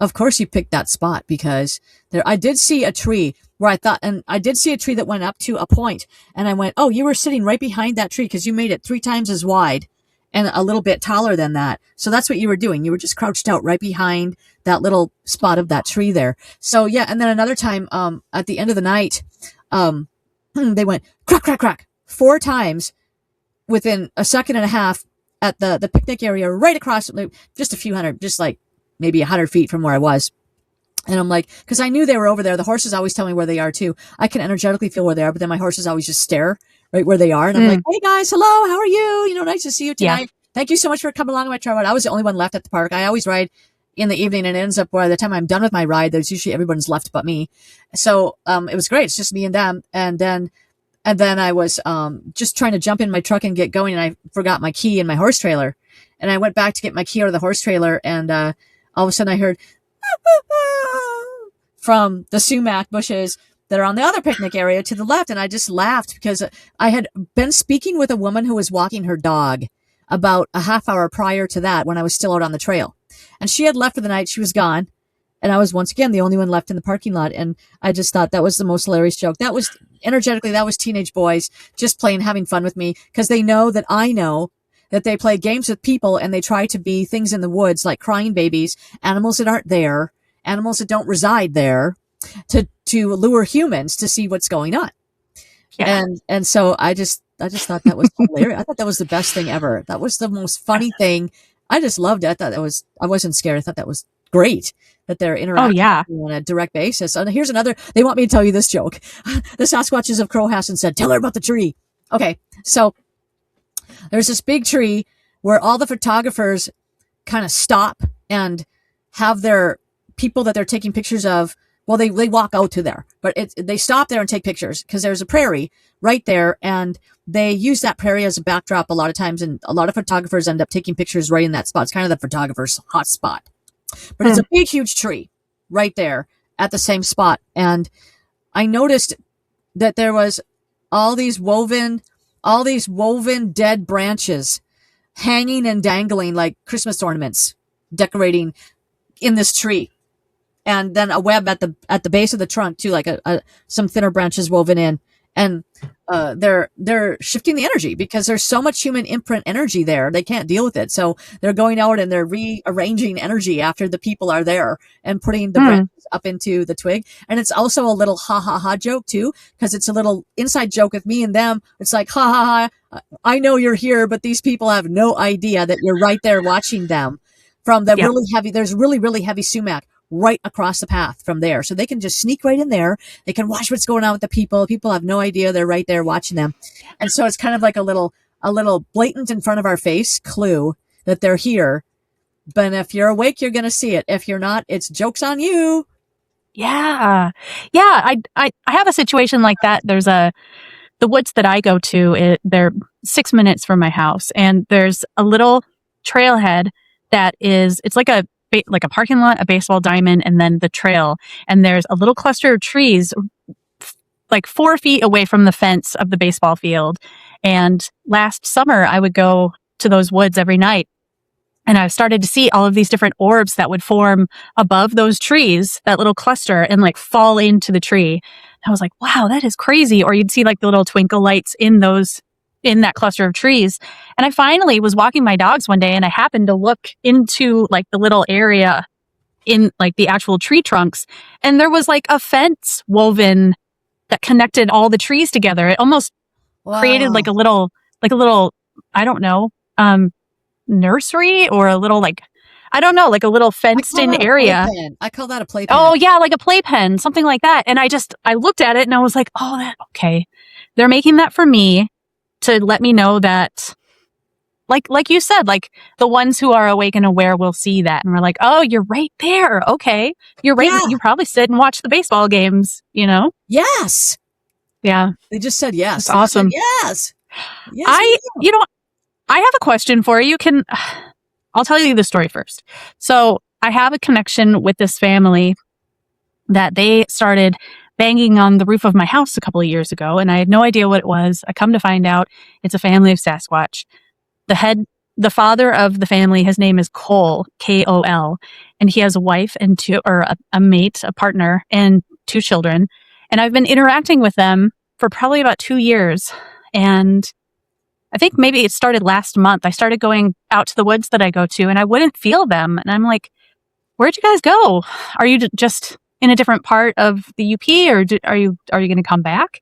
of course you picked that spot, because there, I did see a tree where I thought, and I did see a tree that went up to a point, and I went, oh, you were sitting right behind that tree because you made it 3 times as wide and a little bit taller than that. So that's what you were doing. You were just crouched out right behind that little spot of that tree there. So yeah. And then another time, at the end of the night, they went crack, crack, crack 4 times within a second and a half at the picnic area right across, just a few hundred, just like maybe 100 feet from where I was. And I'm like, because I knew they were over there. The horses always tell me where they are too. I can energetically feel where they are, but then my horses always just stare right where they are. And I'm like, hey guys, hello, how are you? You know, nice to see you tonight. Yeah. Thank you so much for coming along on my trail ride. I was the only one left at the park. I always ride in the evening, and it ends up by the time I'm done with my ride, there's usually everyone's left but me. So, it was great. It's just me and them. And then I was, just trying to jump in my truck and get going, and I forgot my key in my horse trailer. And I went back to get my key out of the horse trailer, and, all of a sudden I heard from the sumac bushes that are on the other picnic area to the left. And I just laughed because I had been speaking with a woman who was walking her dog about a half hour prior to that when I was still out on the trail. And she had left for the night. She was gone. And I was once again the only one left in the parking lot. And I just thought that was the most hilarious joke. That was energetically, that was teenage boys just playing, having fun with me, because they know that I know that they play games with people and they try to be things in the woods, like crying babies, animals that aren't there, animals that don't reside there, to lure humans to see what's going on. Yeah. And so I just thought that was hilarious. I thought that was the best thing ever. That was the most funny thing. I just loved it. I wasn't scared. I thought that was great that they're interacting on a direct basis. And here's another, they want me to tell you this joke. The Sasquatches of Crowhassan said, tell her about the tree. Okay. So there's this big tree where all the photographers kind of stop and have their people that they're taking pictures of. Well, they walk out to there, but they stop there and take pictures because there's a prairie right there, and they use that prairie as a backdrop a lot of times, and a lot of photographers end up taking pictures right in that spot. It's kind of the photographer's hot spot, but it's a big, huge tree right there at the same spot. And I noticed that there was all these woven dead branches hanging and dangling like Christmas ornaments, decorating in this tree. And then a web at the base of the trunk too, like some thinner branches woven in. And they're shifting the energy because there's so much human imprint energy there. They can't deal with it. So they're going out and they're rearranging energy after the people are there and putting the branches up into the twig. And it's also a little ha ha ha joke too, because it's a little inside joke with me and them. It's like, ha ha ha, I know you're here, but these people have no idea that you're right there watching them from the really heavy, there's really, really heavy sumac right across the path from there. So they can just sneak right in there. They can watch what's going on with the people. People have no idea they're right there watching them. And so it's kind of like a little blatant in front of our face clue that they're here. But if you're awake, you're going to see it. If you're not, it's joke's on you. Yeah. Yeah. I have a situation like that. There's the woods that I go to, they're 6 minutes from my house, and there's a little trailhead that it's like a parking lot, a baseball diamond, and then the trail. And there's a little cluster of trees like 4 feet away from the fence of the baseball field. And last summer, I would go to those woods every night. And I started to see all of these different orbs that would form above those trees, that little cluster, and like fall into the tree. And I was like, wow, that is crazy. Or you'd see like the little twinkle lights in that cluster of trees. And I finally was walking my dogs one day, and I happened to look into like the little area in like the actual tree trunks, and there was like a fence woven that connected all the trees together. It almost created like a little, I don't know, nursery, or a little like, I don't know, like a little fenced in area. I call that a playpen. Oh yeah, like a playpen, something like that. And I looked at it and I was like, oh, okay. they're making that for me to let me know that, like you said, like the ones who are awake and aware will see that. And we're like, oh, you're right there. Okay. You're right. Yeah. You probably sit and watch the baseball games, you know? Yes. Yeah. They just said yes. That's They just said awesome. yes. Yes, we do. You know, I have a question for you. I'll tell you the story first. So I have a connection with this family that they started banging on the roof of my house a couple of years ago, and I had no idea what it was. I come to find out it's a family of Sasquatch. The father of the family, his name is Cole, Kol, and he has a wife and a mate, a partner, and 2 children. And I've been interacting with them for probably about 2 years. And I think maybe it started last month. I started going out to the woods that I go to, and I wouldn't feel them. And I'm like, where'd you guys go? Are you just in a different part of the UP, or are you going to come back?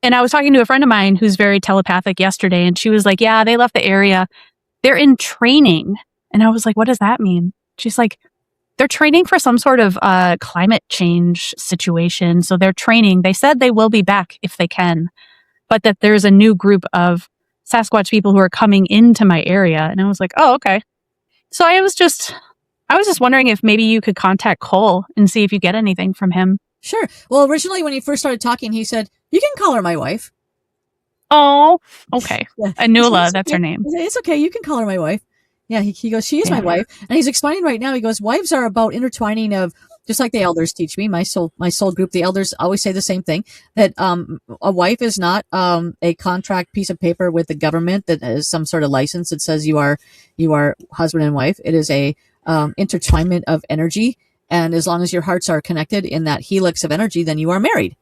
And I was talking to a friend of mine who's very telepathic yesterday, and she was like, yeah, they left the area. They're in training. And I was like, what does that mean? She's like, they're training for some sort of climate change situation. So they're training. They said they will be back if they can, but that there's a new group of Sasquatch people who are coming into my area. And I was like, oh, okay. So I was just wondering if maybe you could contact Cole and see if you get anything from him. Sure. Well, originally when he first started talking, he said, you can call her my wife. Oh, okay. Yeah. Anula, that's her name. It's okay. You can call her my wife. Yeah. He goes, she is my wife. And he's explaining right now, he goes, wives are about intertwining of, just like the elders teach me, my soul group, the elders always say the same thing, that a wife is not a contract piece of paper with the government that is some sort of license that says you are husband and wife. It is a intertwinement of energy. And as long as your hearts are connected in that helix of energy, then you are married.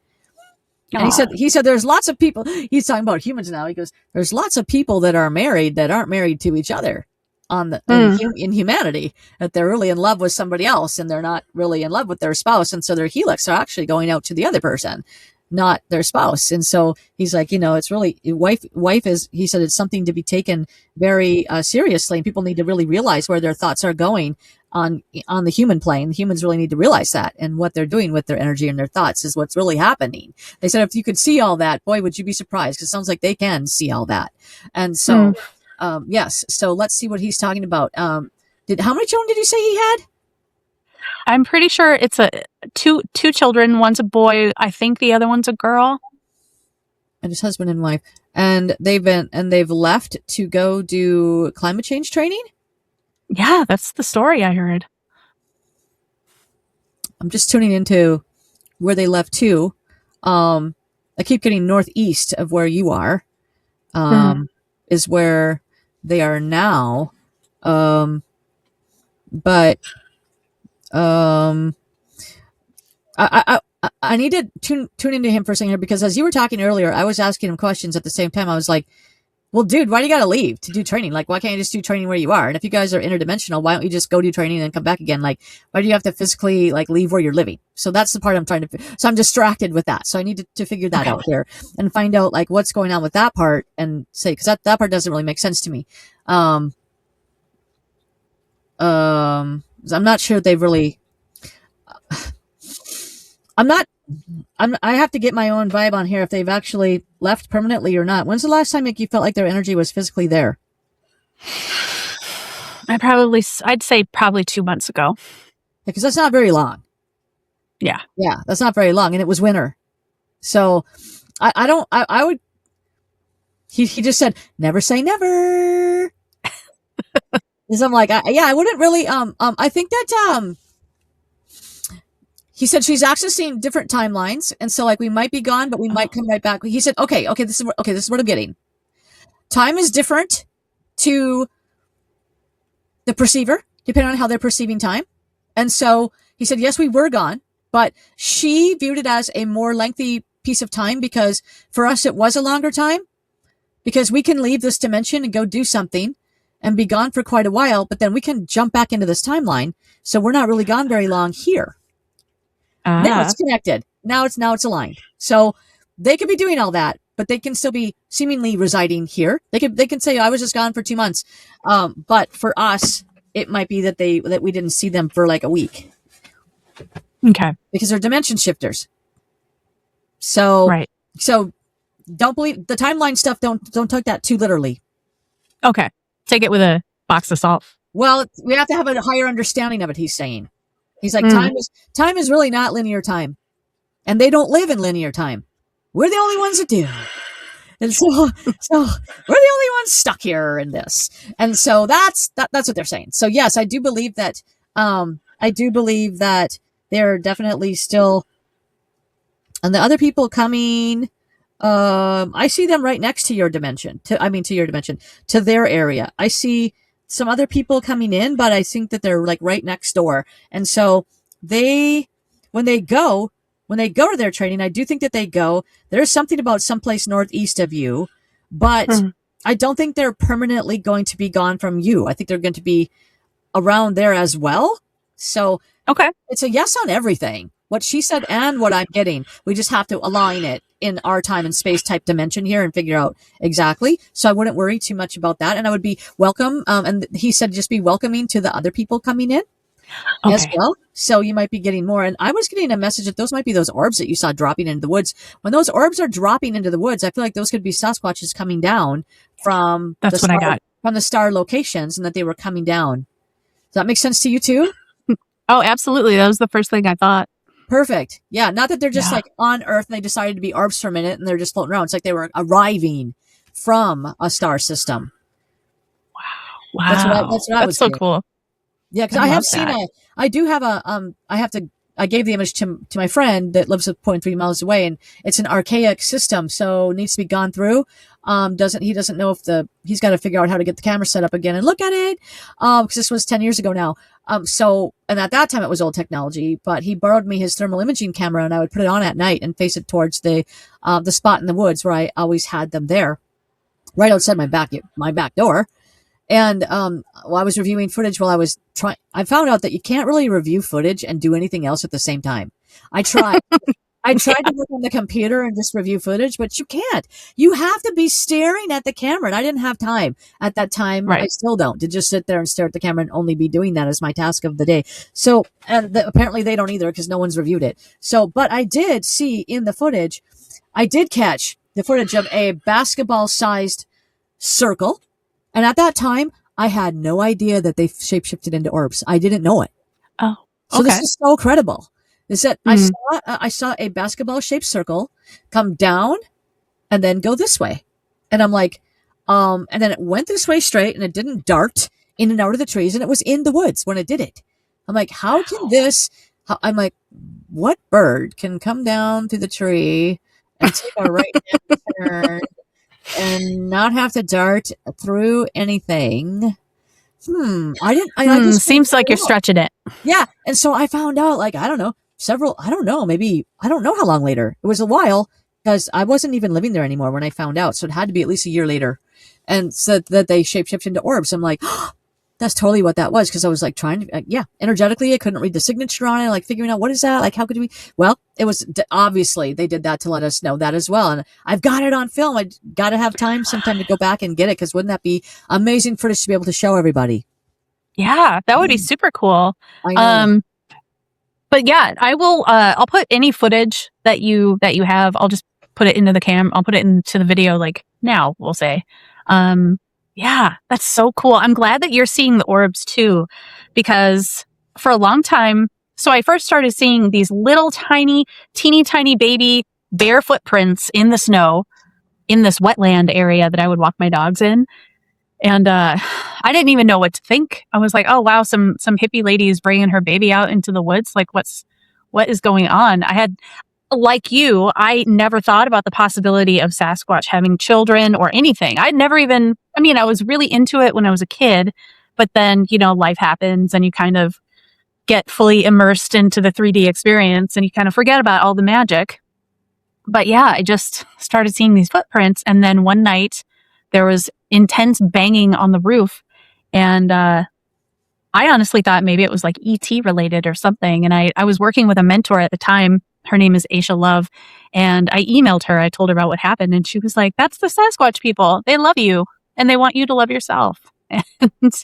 And he said there's lots of people, he's talking about humans now. He goes, there's lots of people that are married that aren't married to each other in humanity, that they're really in love with somebody else and they're not really in love with their spouse. And so their helix are actually going out to the other person, not their spouse. And so he's like, it's really wife is, he said, it's something to be taken very seriously. And people need to really realize where their thoughts are going on the human plane. Humans really need to realize that, and what they're doing with their energy and their thoughts is what's really happening. They said, if you could see all that, boy, would you be surprised? Because it sounds like they can see all that. And so, yes. So let's see what he's talking about. How many children did you say he had? I'm pretty sure it's two children. One's a boy. I think the other one's a girl. And his husband and wife. And they've left to go do climate change training? Yeah, that's the story I heard. I'm just tuning into where they left to. I keep getting northeast of where you are, is where they are now. I need to tune into him for a second here, because as you were talking earlier, I was asking him questions at the same time. I was like, well, dude, why do you got to leave to do training? Like, why can't you just do training where you are? And if you guys are interdimensional, why don't you just go do training and then come back again? Like, why do you have to physically leave where you're living? So that's the part I'm trying to, so I'm distracted with that. So I need to figure that out here and find out what's going on with that part and say, cause that part doesn't really make sense to me. I'm not sure they've really, I have to get my own vibe on here if they've actually left permanently or not. When's the last time you felt like their energy was physically there? I'd say probably 2 months ago. Because that's not very long. Yeah. Yeah, that's not very long. And it was winter. So I would, he just said, never say never. Because I'm like, I wouldn't really, I think that, he said she's accessing different timelines, and so we might be gone, but we might come right back. He said, okay, this is what I'm getting. Time is different to the perceiver, depending on how they're perceiving time. And so he said, yes, we were gone, but she viewed it as a more lengthy piece of time, because for us it was a longer time, because we can leave this dimension and go do something and be gone for quite a while, but then we can jump back into this timeline. So we're not really gone very long here. Now it's connected. Now it's aligned. So they could be doing all that, but they can still be seemingly residing here. They can say, I was just gone for 2 months. But for us, it might be that we didn't see them for a week. Okay. Because they're dimension shifters. So, right. So don't believe the timeline stuff. Don't take that too literally. Okay. Take it with a box of salt. Well, we have to have a higher understanding of it. He's saying. He's like, Mm. time is really not linear time, and they don't live in linear time. We're the only ones that do. And so we're the only ones stuck here in this. And so that's what they're saying. So yes, I do believe that. I do believe that they're definitely still, and the other people coming. I see them right next to your dimension. To their area. I see some other people coming in, but I think that they're like right next door. And so when they go to their training, I do think that there's something about someplace northeast of you, but I don't think they're permanently going to be gone from you. I think they're going to be around there as well. So Okay. it's a yes on everything. What she said and what I'm getting. We just have to align it in our time and space type dimension here and figure out exactly. So I wouldn't worry too much about that. And I would be welcome. And he said just be welcoming to the other people coming in as Okay. well. So you might be getting more. And I was getting a message that those might be those orbs that you saw dropping into the woods. When those orbs are dropping into the woods, I feel like those could be Sasquatches coming down from That's what I got. from the star locations, and that they were coming down. Does that make sense to you too? Oh, absolutely. That was the first thing I thought. Perfect. Yeah. Not that they're just Yeah. like on Earth and they decided to be orbs for a minute and they're just floating around. It's like they were arriving from a star system. Wow. That's what I was so getting. cool. Yeah. Cause I I have love seen that. I do have I gave the image to my friend that lives 0.3 miles away, and it's an archaic system. So it needs to be gone through. He doesn't know if he's got to figure out how to get the camera set up again and look at it. Cause this was 10 years ago now. And at that time it was old technology, but he borrowed me his thermal imaging camera, and I would put it on at night and face it towards the spot in the woods where I always had them there, right outside my back door. And while I was reviewing footage, I found out that you can't really review footage and do anything else at the same time. I tried. I tried to work on the computer and just review footage, but you can't. You have to be staring at the camera, and I didn't have time at that time. Right. I still don't, to just sit there and stare at the camera and only be doing that as my task of the day. So, and apparently they don't either because no one's reviewed it. So, but I did see in the footage, I did catch the footage of a basketball-sized circle. And at that time, I had no idea that they shapeshifted into orbs. I didn't know it. Oh, So okay. this is so credible. Is that I saw a basketball-shaped circle come down and then go this way. And I'm like, and then it went this way straight, and it didn't dart in and out of the trees, and it was in the woods when it did it. I'm like, how can I'm like, what bird can come down through the tree and take a right hand turn and not have to dart through anything? I just Seems like you're stretching it. Yeah. And so I found out, like, I don't know how long later. It was a while because I wasn't even living there anymore when I found out. So it had to be at least a year later. And so that they shapeshift into orbs. I'm like, oh, that's totally what that was. Cause I was like trying to, energetically, I couldn't read the signature on it. Like figuring out what is that? Like, how could we, well, it was obviously they did that to let us know that as well. And I've got it on film. I got to have time sometime to go back and get it. Cause wouldn't that be amazing footage to be able to show everybody? Yeah, that would be super cool. I know. But yeah, I will. I'll put any footage that you have. I'll just put it into I'll put it into the video like now. We'll say. Yeah, that's so cool. I'm glad that you're seeing the orbs too, because for a long time. So I first started seeing these little tiny, teeny tiny baby bare footprints in the snow in this wetland area that I would walk my dogs in. And I didn't even know what to think. I was like, oh, wow, some hippie lady is bringing her baby out into the woods. Like, what is going on? Like you, I never thought about the possibility of Sasquatch having children or anything. I was really into it when I was a kid, but then, life happens and you kind of get fully immersed into the 3D experience and you kind of forget about all the magic. But yeah, I just started seeing these footprints. And then one night there was intense banging on the roof. And I honestly thought maybe it was like ET related or something. And I was working with a mentor at the time. Her name is Aisha Love. And I emailed her. I told her about what happened. And she was like, that's the Sasquatch people. They love you and they want you to love yourself. And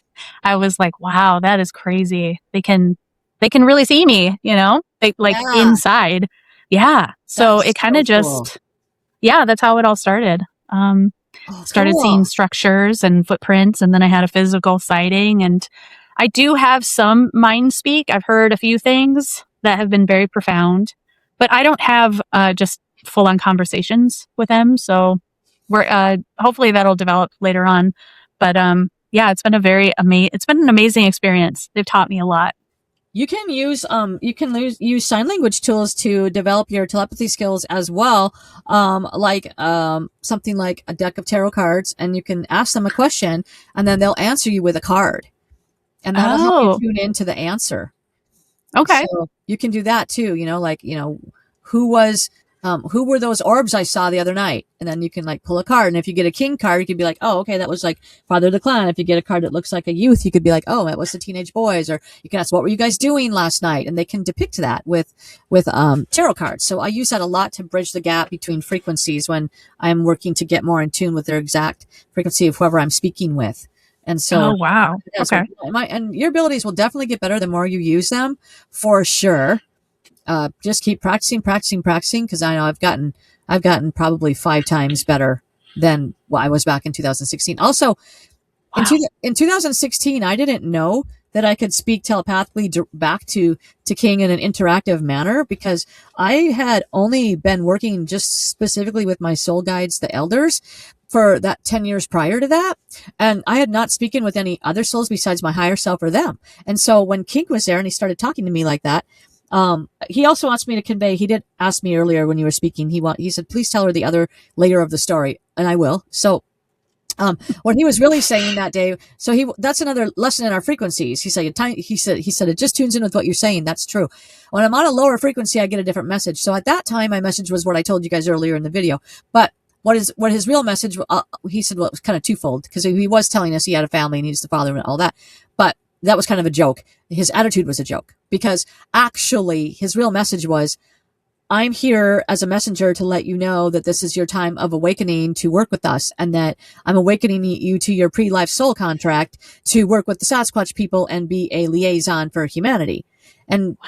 I was like, wow, that is crazy. They can really see me, inside. Yeah. So it kind of just, Yeah, that's how it all started. Oh, Started seeing cool. structures and footprints, and then I had a physical sighting. And I do have some mind speak. I've heard a few things that have been very profound, but I don't have just full on conversations with them. So we're hopefully that'll develop later on. But yeah, it's been a it's been an amazing experience. They've taught me a lot. Use sign language tools to develop your telepathy skills as well. Something like a deck of tarot cards, and you can ask them a question, and then they'll answer you with a card, and that'll help you Oh, tune into the answer. okay. So you can do that too, who was, who were those orbs I saw the other night? And then you can like pull a card. And if you get a king card, you could be like, oh, okay, that was like father of the clan. If you get a card that looks like a youth, you could be like, oh, that was the teenage boys. Or you can ask, what were you guys doing last night? And they can depict that with tarot cards. So I use that a lot to bridge the gap between frequencies when I'm working to get more in tune with their exact frequency of whoever I'm speaking with. And Oh, so, wow. yeah, so Okay. and your abilities will definitely get better the more you use them, for sure. Just keep practicing, practicing, practicing. Because I know I've gotten probably 5 times better than what I was back in 2016. Also, Wow. in 2016, I didn't know that I could speak telepathically back to King in an interactive manner, because I had only been working just specifically with my soul guides, the elders, for that 10 years prior to that. And I had not spoken with any other souls besides my higher self or them. And so when King was there and he started talking to me like that, he also wants me to convey, he did ask me earlier when you were speaking, he said, please tell her the other layer of the story. And I will. So what he was really saying that day, that's another lesson in our frequencies. He said it just tunes in with what you're saying. That's true. When I'm on a lower frequency, I get a different message. So at that time, my message was what I told you guys earlier in the video. But what his real message, he said, well, it was kind of twofold, because he was telling us he had a family and he needs a father and all that. But that was kind of a joke. His attitude was a joke, because actually his real message was, I'm here as a messenger to let you know that this is your time of awakening to work with us, and that I'm awakening you to your pre-life soul contract to work with the Sasquatch people and be a liaison for humanity. And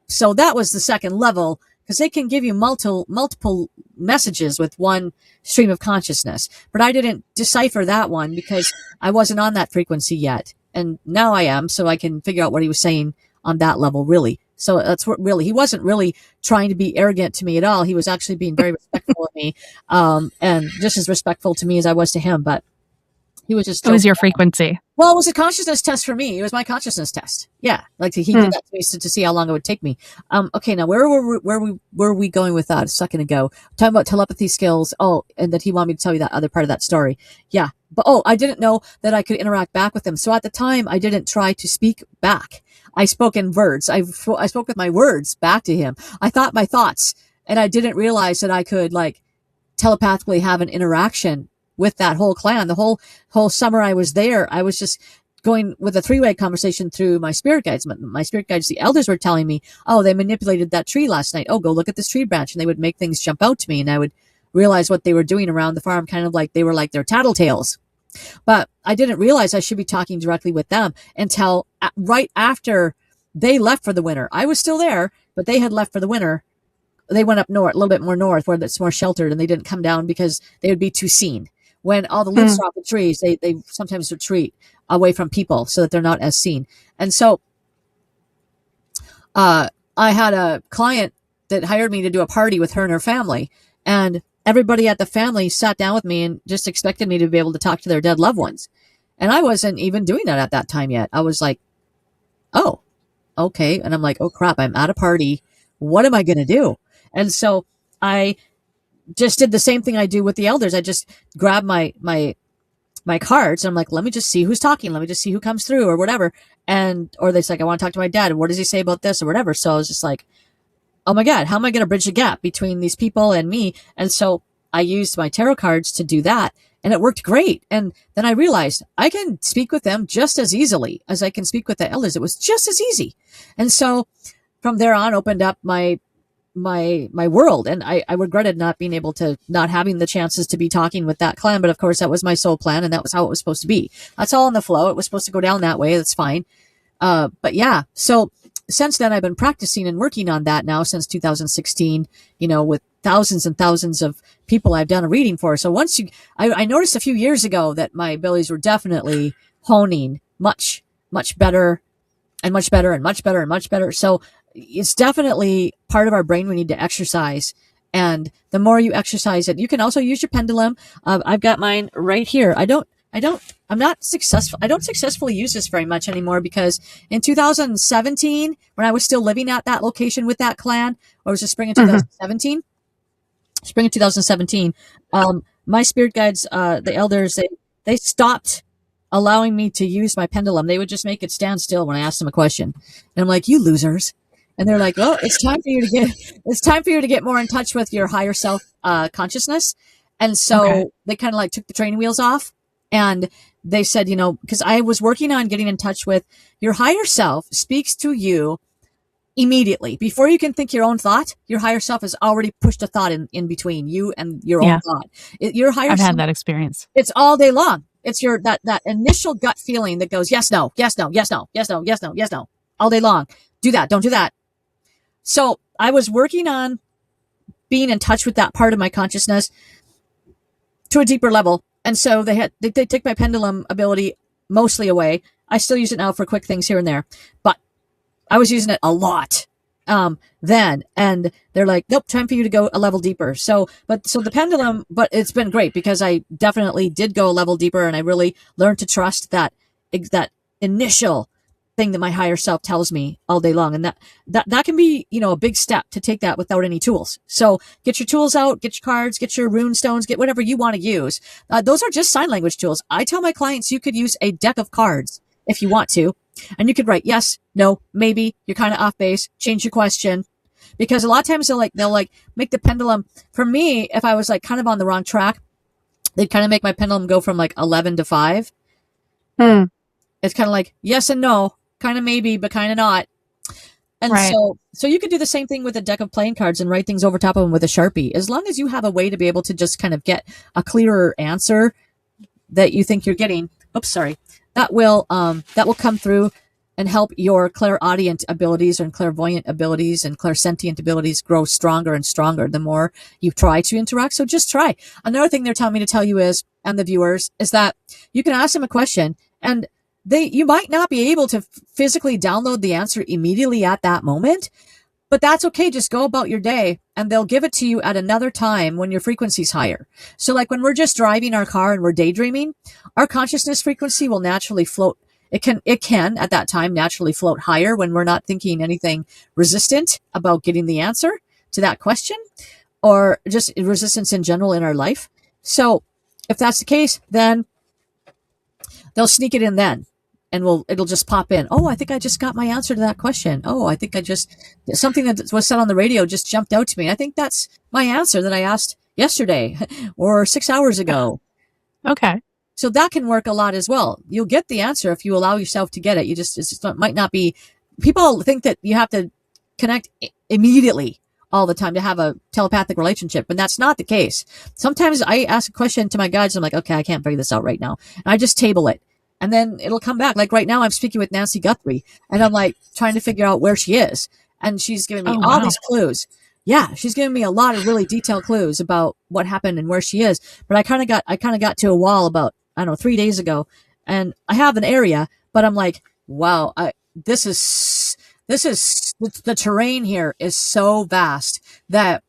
so that was the second level, because they can give you multiple messages with one stream of consciousness. But I didn't decipher that one because I wasn't on that frequency yet. And now I am, so I can figure out what he was saying on that level, really. So that's what really, he wasn't really trying to be arrogant to me at all. He was actually being very respectful of me, and just as respectful to me as I was to him. But he was just It was joking. your frequency. Well, it was a consciousness test for me. It was my consciousness test. Yeah, like he did that to me to see how long it would take me. Okay, now where were we going with that a second ago? Talking about telepathy skills. Oh, and that he wanted me to tell you that other part of that story. Yeah, but I didn't know that I could interact back with him. So at the time, I didn't try to speak back. I spoke in words. I spoke with my words back to him. I thought my thoughts, and I didn't realize that I could like telepathically have an interaction with that whole clan. The whole summer I was there, I was just going with a 3-way conversation through my spirit guides. My spirit guides, the elders, were telling me, oh, they manipulated that tree last night. Oh, go look at this tree branch. And they would make things jump out to me, and I would realize what they were doing around the farm, kind of like they were like their tattletales. But I didn't realize I should be talking directly with them until right after they left for the winter. I was still there, but they had left for the winter. They went up north, a little bit more north, where it's more sheltered, and they didn't come down because they would be too seen. When all the leaves are off the trees, they sometimes retreat away from people so that they're not as seen. And so I had a client that hired me to do a party with her and her family, and everybody at the family sat down with me and just expected me to be able to talk to their dead loved ones. And I wasn't even doing that at that time yet. I was like, oh, okay. And I'm like, oh crap, I'm at a party. What am I going to do? And so I just did the same thing I do with the elders. I just grabbed my cards, and I'm like, let me just see who's talking. Let me just see who comes through or whatever. Or they're like, I want to talk to my dad. And what does he say about this or whatever? So I was just like, oh my God, how am I going to bridge the gap between these people and me? And so I used my tarot cards to do that, and it worked great. And then I realized I can speak with them just as easily as I can speak with the elders. It was just as easy. And so from there on, opened up my world. And I regretted not having the chances to be talking with that clan. But of course, that was my soul plan, and that was how it was supposed to be. That's all in the flow. It was supposed to go down that way. That's fine. But yeah, so since then I've been practicing and working on that now since 2016, with thousands and thousands of people I've done a reading for. So once I noticed a few years ago that my abilities were definitely honing much, much better and much better and much better and much better. So it's definitely part of our brain we need to exercise. And the more you exercise it, you can also use your pendulum. I've got mine right here. I'm not successful. I don't successfully use this very much anymore because in 2017, when I was still living at that location with that clan, or it was the spring of 2017, my spirit guides, the elders, they stopped allowing me to use my pendulum. They would just make it stand still when I asked them a question. And I'm like, you losers. And they're like, well, it's time for you to get more in touch with your higher self, consciousness. And so they kind of like took the training wheels off, and they said, because I was working on getting in touch with your higher self speaks to you immediately. Before you can think your own thought, your higher self has already pushed a thought in between you and your own thought. I've had that experience. It's all day long. It's that initial gut feeling that goes, yes, no, yes, no, yes, no, yes, no, yes, no, yes, no, all day long. Do that. Don't do that. So I was working on being in touch with that part of my consciousness to a deeper level. And so they took my pendulum ability mostly away. I still use it now for quick things here and there, but I was using it a lot then, and they're like, nope, time for you to go a level deeper. So the pendulum, but it's been great because I definitely did go a level deeper, and I really learned to trust that initial thing that my higher self tells me all day long. And that can be, a big step to take that without any tools. So get your tools out, get your cards, get your rune stones, get whatever you want to use. Those are just sign language tools. I tell my clients you could use a deck of cards if you want to, and you could write yes, no, maybe, you're kind of off base, change your question. Because a lot of times they'll make the pendulum, for me, if I was like kind of on the wrong track, they'd kind of make my pendulum go from like 11 to 5. It's kind of like yes and no, kind of maybe, but kind of not. And so you could do the same thing with a deck of playing cards and write things over top of them with a Sharpie. As long as you have a way to be able to just kind of get a clearer answer that you think you're getting. Oops, sorry. That will come through and help your clairaudient abilities and clairvoyant abilities and clairsentient abilities grow stronger and stronger the more you try to interact. So just try. Another thing they're telling me to tell you is, and the viewers, is that you can ask them a question, and you might not be able to physically download the answer immediately at that moment, but that's okay. Just go about your day, and they'll give it to you at another time when your frequency's higher. So like when we're just driving our car and we're daydreaming, our consciousness frequency will naturally float. It can at that time naturally float higher when we're not thinking anything resistant about getting the answer to that question, or just resistance in general in our life. So if that's the case, then they'll sneak it in then. And it'll just pop in. Oh, I think I just got my answer to that question. Oh, I think something that was said on the radio just jumped out to me. I think that's my answer that I asked yesterday or 6 hours ago. Okay. So that can work a lot as well. You'll get the answer if you allow yourself to get it. It might not be, people think that you have to connect immediately all the time to have a telepathic relationship, but that's not the case. Sometimes I ask a question to my guides. I'm like, okay, I can't figure this out right now. And I just table it. And then it'll come back. Like right now I'm speaking with Nancy Guthrie, and I'm like trying to figure out where she is. And she's giving me all these clues. Yeah, she's giving me a lot of really detailed clues about what happened and where she is. But I kind of got to a wall about, I don't know, 3 days ago, and I have an area, but I'm like, wow, this is the terrain here is so vast that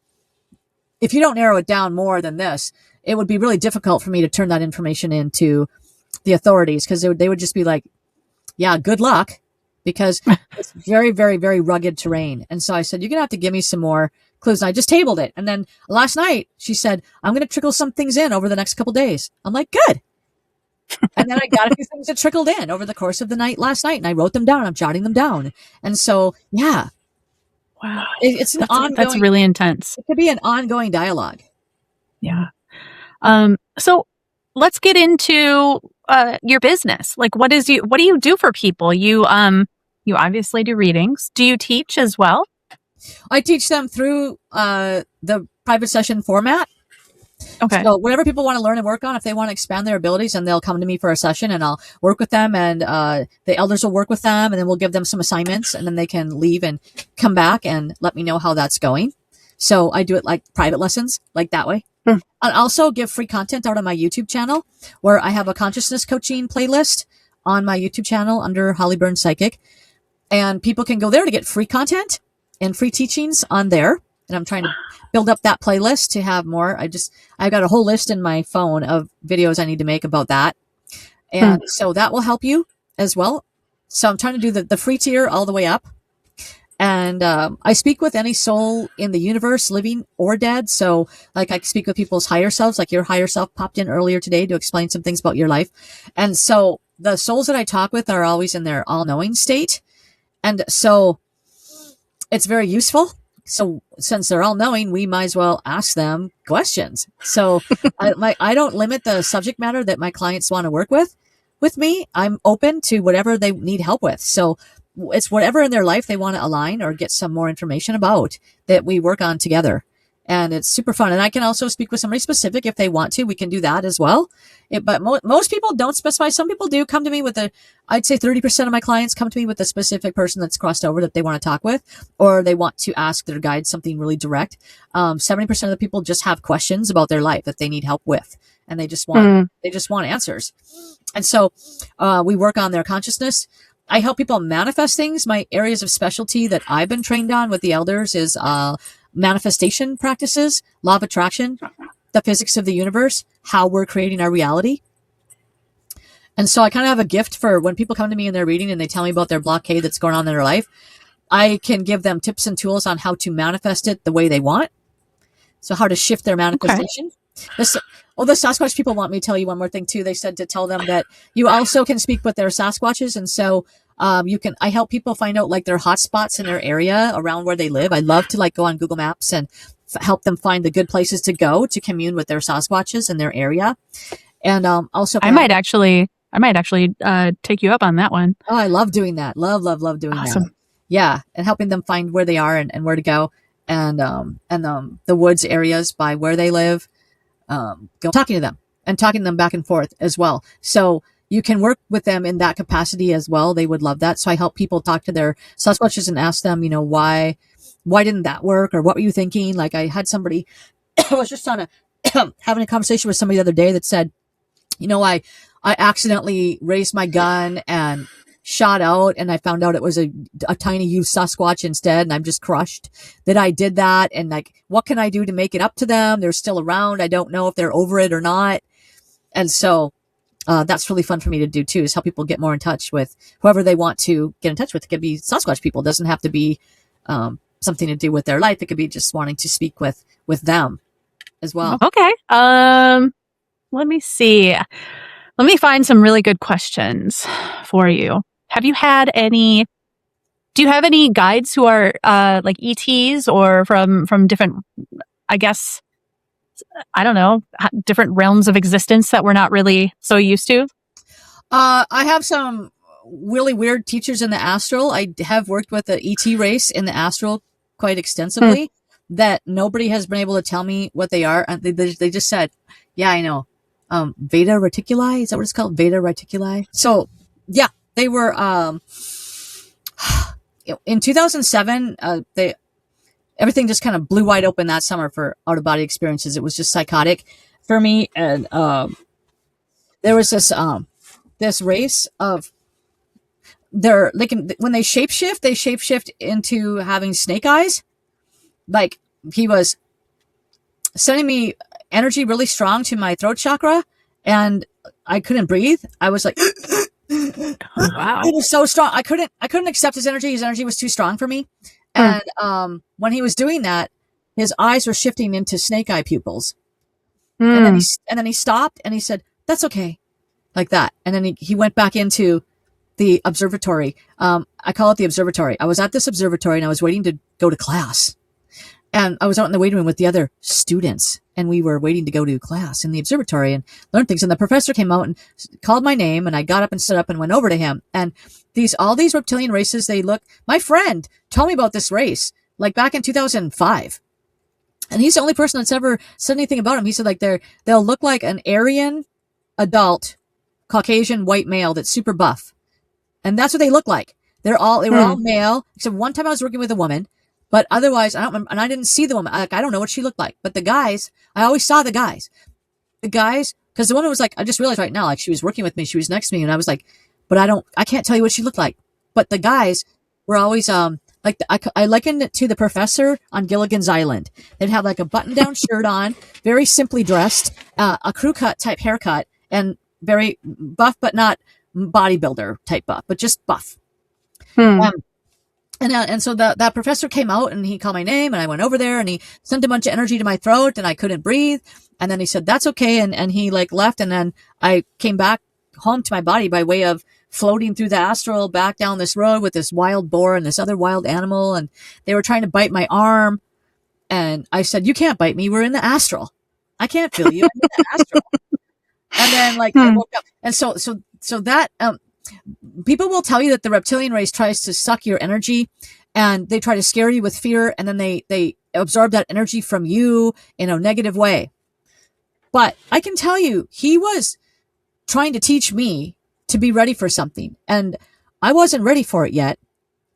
if you don't narrow it down more than this, it would be really difficult for me to turn that information into the authorities, because they would just be like, yeah, good luck, because it's very, very, very rugged terrain. And so I said, you're going to have to give me some more clues. And I just tabled it. And then last night she said, I'm going to trickle some things in over the next couple days. I'm like, good. And then I got a few things that trickled in over the course of the night last night, and I wrote them down. I'm jotting them down. And so, yeah. Wow. It's an ongoing. That's really intense. It could be an ongoing dialogue. Yeah. So let's get into your business. Like, what do you do for people? You obviously do readings. Do you teach as well? I teach them through the private session format. Okay. So whatever people want to learn and work on, if they want to expand their abilities, and they'll come to me for a session, and I'll work with them, and the elders will work with them, and then we'll give them some assignments, and then they can leave and come back and let me know how that's going. So I do it like private lessons, like that way. Hmm. I also give free content out on my YouTube channel, where I have a consciousness coaching playlist on my YouTube channel under Holly Burns Psychic. And people can go there to get free content and free teachings on there. And I'm trying to build up that playlist to have more. I've got a whole list in my phone of videos I need to make about that. And so that will help you as well. So I'm trying to do the free tier all the way up. And I speak with any soul in the universe, living or dead. So like I speak with people's higher selves, like your higher self popped in earlier today to explain some things about your life. And so the souls that I talk with are always in their all-knowing state. And so it's very useful. So since they're all knowing, we might as well ask them questions. So I don't limit the subject matter that my clients want to work with me. I'm open to whatever they need help with. So it's whatever in their life they want to align or get some more information about that we work on together. And it's super fun. And I can also speak with somebody specific if they want to. We can do that as well. But most people don't specify. Some people do come to me with I'd say 30% of my clients come to me with a specific person that's crossed over that they want to talk with, or they want to ask their guide something really direct. 70% of the people just have questions about their life that they need help with. And they just want answers. And so, we work on their consciousness. I help people manifest things. My areas of specialty that I've been trained on with the elders is, manifestation practices, law of attraction, the physics of the universe, how we're creating our reality. And so I kind of have a gift for when people come to me in their reading and they tell me about their blockade that's going on in their life. I can give them tips and tools on how to manifest it the way they want. So how to shift their manifestation. Okay. The Sasquatch people want me to tell you one more thing too. They said to tell them that you also can speak with their Sasquatches. And so I help people find out like their hot spots in their area around where they live. I love to like go on Google Maps and help them find the good places to go to commune with their Sasquatches in their area. And also I might actually take you up on that one. Oh, I love doing that. Love doing that. Yeah. And helping them find where they are and where to go. And the woods areas by where they live, talking to them back and forth as well. So you can work with them in that capacity as well. They would love that. So I help people talk to their Sasquatches and ask them, why didn't that work? Or what were you thinking? Like I had somebody, I was just having a conversation with somebody the other day that said, I accidentally raised my gun and shot out, and I found out it was a tiny youth Sasquatch instead, and I'm just crushed that I did that. And like, what can I do to make it up to them? They're still around. I don't know if they're over it or not. And so that's really fun for me to do too, is help people get more in touch with whoever they want to get in touch with. It could be Sasquatch people. It doesn't have to be something to do with their life. It could be just wanting to speak with them as well. Okay. Let me see. Let me find some really good questions for you. Do you have any guides who are like ETs or from different, I guess, I don't know, different realms of existence that we're not really so used to? I have some really weird teachers in the astral. I have worked with the ET race in the astral quite extensively that nobody has been able to tell me what they are. And they just said, yeah, I know. Veda reticuli, is that what it's called? Veda reticuli. So yeah, they were, in 2007, everything just kind of blew wide open that summer for out of body experiences. It was just psychotic for me. And, there was this race of when they shapeshift into having snake eyes. Like he was sending me energy really strong to my throat chakra, and I couldn't breathe. I was like, oh, wow. It was so strong. I couldn't accept his energy. His energy was too strong for me. And when he was doing that, his eyes were shifting into snake eye pupils. And then he stopped and he said, "That's okay," like that. And then he went back into the observatory. I call it the observatory. I was at this observatory and I was waiting to go to class. And I was out in the waiting room with the other students, and we were waiting to go to class in the observatory and learn things. And the professor came out and called my name, and I got up and stood up and went over to him. And all these reptilian races, my friend told me about this race, like back in 2005. And he's the only person that's ever said anything about him. He said like they'll look like an Aryan adult, Caucasian white male that's super buff. And that's what they look like. They were all male. Except one time I was working with a woman, But otherwise, I don't remember, and I didn't see the woman. I don't know what she looked like. But the guys, I always saw the guys. The guys, because the woman was like, I just realized right now, like she was working with me, she was next to me, and I was like, but I can't tell you what she looked like. But the guys were always, like, I likened it to the professor on Gilligan's Island. They'd have like a button down shirt on, very simply dressed, a crew cut type haircut, and very buff, but not bodybuilder type buff, but just buff. Hmm. And so that professor came out and he called my name and I went over there and he sent a bunch of energy to my throat and I couldn't breathe. And then he said, that's okay. And he like left. And then I came back home to my body by way of floating through the astral back down this road with this wild boar and this other wild animal. And they were trying to bite my arm. And I said, you can't bite me. We're in the astral. I can't feel you. I'm in the astral. And then like I woke up. And so that, people will tell you that the reptilian race tries to suck your energy and they try to scare you with fear. And then they absorb that energy from you in a negative way. But I can tell you, he was trying to teach me to be ready for something. And I wasn't ready for it yet.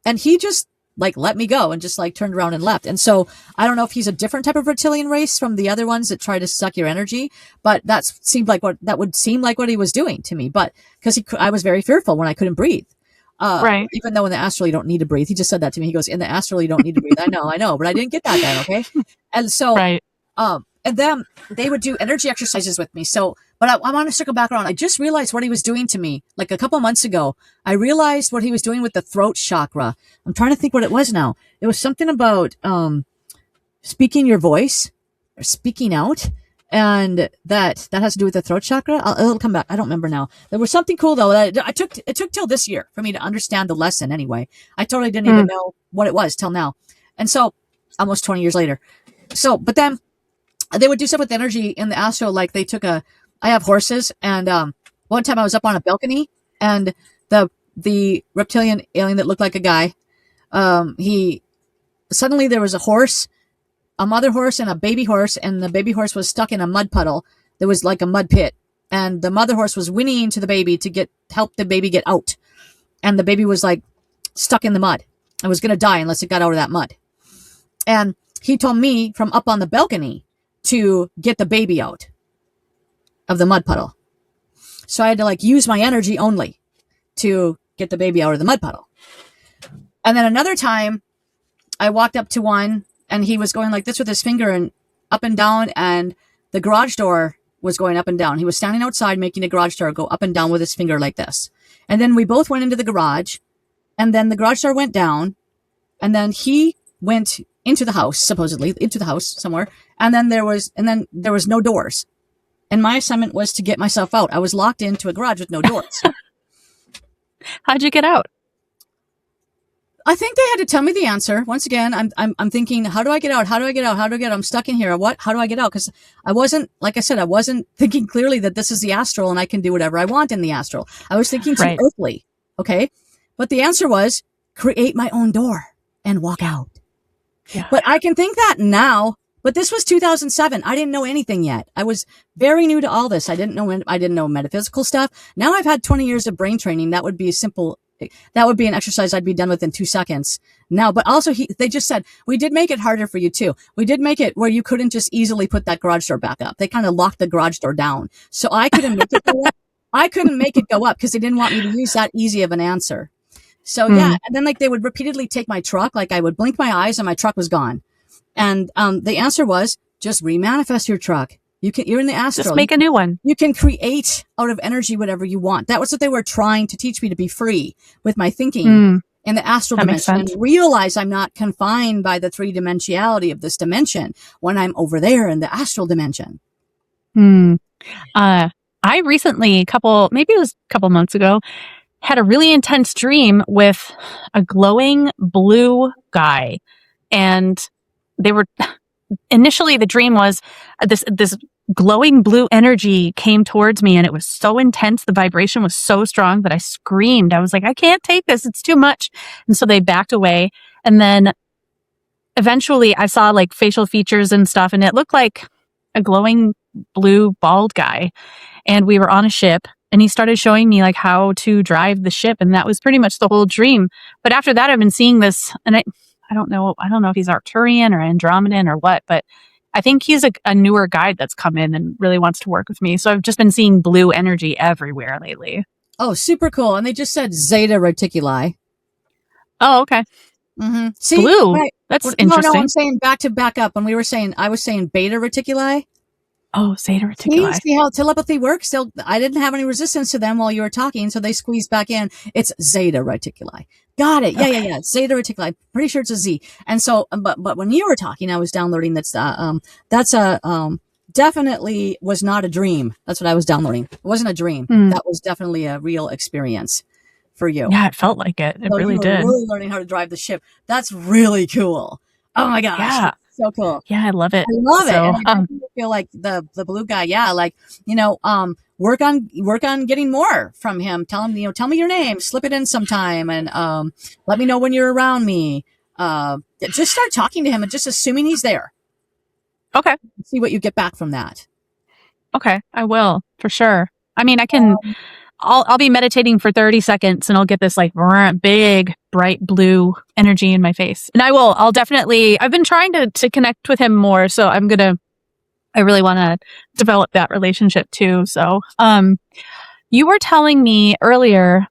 And he just like let me go and just like turned around and left. And so I don't know if he's a different type of reptilian race from the other ones that try to suck your energy, but that would seem like what he was doing to me. But because I was very fearful when I couldn't breathe. Right. Even though in the astral you don't need to breathe. He just said that to me. He goes, in the astral you don't need to breathe. I know, but I didn't get that then. Okay. And so, Right. and then they would do energy exercises with me. So, but I want to circle back around. I just realized what he was doing to me. Like a couple months ago, I realized what he was doing with the throat chakra. I'm trying to think what it was now. It was something about, speaking your voice or speaking out. And that has to do with the throat chakra. It'll come back. I don't remember now. There was something cool though. It took till this year for me to understand the lesson anyway. I totally didn't even know what it was till now. And so almost 20 years later. So, but then they would do stuff with energy in the astral. Like I have horses and, one time I was up on a balcony and the reptilian alien that looked like a guy, suddenly there was a horse, a mother horse and a baby horse, and the baby horse was stuck in a mud puddle. There was like a mud pit, and the mother horse was whinnying to the baby to help the baby get out. And the baby was like stuck in the mud. I was going to die unless it got out of that mud. And he told me from up on the balcony to get the baby out of the mud puddle. So I had to like use my energy only to get the baby out of the mud puddle. And then another time I walked up to one and he was going like this with his finger and up and down, and the garage door was going up and down. He was standing outside making the garage door go up and down with his finger like this. And then we both went into the garage, and then the garage door went down, and then he went into the house, supposedly into the house somewhere. And then there was no doors. And my assignment was to get myself out. I was locked into a garage with no doors. How'd you get out? I think they had to tell me the answer. Once again, I'm thinking, how do I get out? How do I get out? How do I get out? I'm stuck in here. How do I get out? Because I wasn't, like I said, I wasn't thinking clearly that this is the astral and I can do whatever I want in the astral. I was thinking too earthly. Okay. But the answer was create my own door and walk out. Yeah. But I can think that now, but this was 2007. I didn't know anything yet. I was very new to all this. I didn't know metaphysical stuff. Now I've had 20 years of brain training. That would be an exercise I'd be done with in 2 seconds now. But also they just said, we did make it harder for you too. We did make it where you couldn't just easily put that garage door back up. They kind of locked the garage door down. So I couldn't make it go up. I couldn't make it go up because they didn't want me to use that easy of an answer. So yeah. And then like they would repeatedly take my truck. Like I would blink my eyes and my truck was gone. And, the answer was just remanifest your truck. You're in the astral. Just make a new one. You can create out of energy whatever you want. That was what they were trying to teach me, to be free with my thinking in the astral dimension and realize I'm not confined by the 3-dimensionality of this dimension when I'm over there in the astral dimension. I recently, maybe it was a couple months ago, had a really intense dream with a glowing blue guy. And initially the dream was this glowing blue energy came towards me, and it was so intense. The vibration was so strong that I screamed. I was like, I can't take this. It's too much. And so they backed away. And then eventually I saw like facial features and stuff, and it looked like a glowing blue bald guy. And we were on a ship, and he started showing me like how to drive the ship. And that was pretty much the whole dream. But after that, I've been seeing this, and I don't know if he's Arcturian or Andromedan or what, but I think he's a newer guide that's come in and really wants to work with me. So I've just been seeing blue energy everywhere lately. Oh, super cool. And they just said Zeta Reticuli. Oh, okay. Mm-hmm. See, Blue. right? That's No, I'm interesting. saying back up. When I was saying Beta Reticuli. Oh, Zeta Reticuli. See how telepathy works? I didn't have any resistance to them while you were talking, so they squeezed back in. It's Zeta Reticuli. Got it. Yeah, Okay. yeah. Zeta Reticuli. Pretty sure it's a Z. And so, but when you were talking, I was downloading that's definitely was not a dream. That's what I was downloading. It wasn't a dream. Hmm. That was definitely a real experience for you. Yeah, it felt like it. It So you really were did. really learning how to drive the ship. That's really cool. Oh my gosh. Yeah. So cool. Yeah, I love it. I love it. So, And I definitely feel like the blue guy, yeah, like, work on getting more from him. Tell him, tell me your name, slip it in sometime, and let me know when you're around me. Just start talking to him and just assuming he's there. okay. See what you get back from that. Okay, I will for sure. I mean, I'll be meditating for 30 seconds and I'll get this like big, bright blue energy in my face. And I'll definitely, I've been trying to connect with him more. So I really want to develop that relationship too. So, you were telling me earlier,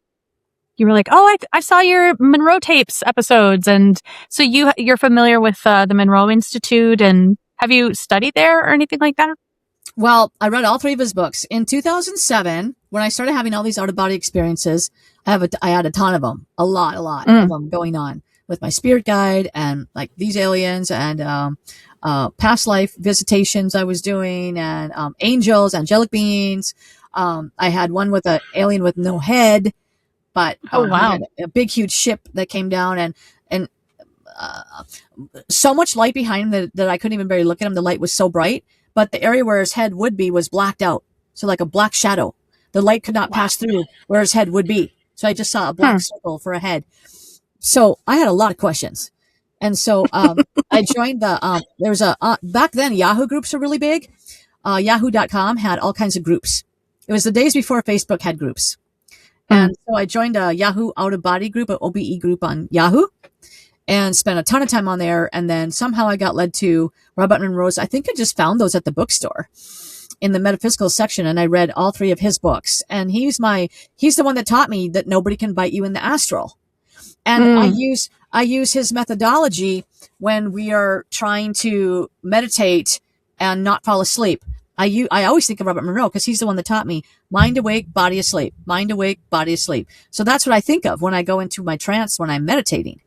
you were like, oh, I saw your Monroe tapes episodes. And so you're familiar with the Monroe Institute, and have you studied there or anything like that? Well, I read all 3 of his books. In 2007, when I started having all these out-of-body experiences, I had a ton of them, a lot of them going on with my spirit guide and like these aliens and past life visitations I was doing and angels, angelic beings. I had one with an alien with no head, but Oh, he wow. had a big, huge ship that came down and so much light behind him that I couldn't even barely look at him. The light was so bright, but the area where his head would be was blacked out. So like a black shadow. The light could not pass through where his head would be. So I just saw a black circle for a head. So I had a lot of questions. And so I joined back then Yahoo groups were really big. Yahoo.com had all kinds of groups. It was the days before Facebook had groups. And so I joined a Yahoo out of body group, an OBE group on Yahoo, and spent a ton of time on there. And then somehow I got led to Robert Monroe's. I think I just found those at the bookstore in the metaphysical section. And I read all 3 of his books. And he's the one that taught me that nobody can bite you in the astral. And I use his methodology when we are trying to meditate and not fall asleep. I always think of Robert Monroe because he's the one that taught me mind awake, body asleep, mind awake, body asleep. So that's what I think of when I go into my trance, when I'm meditating.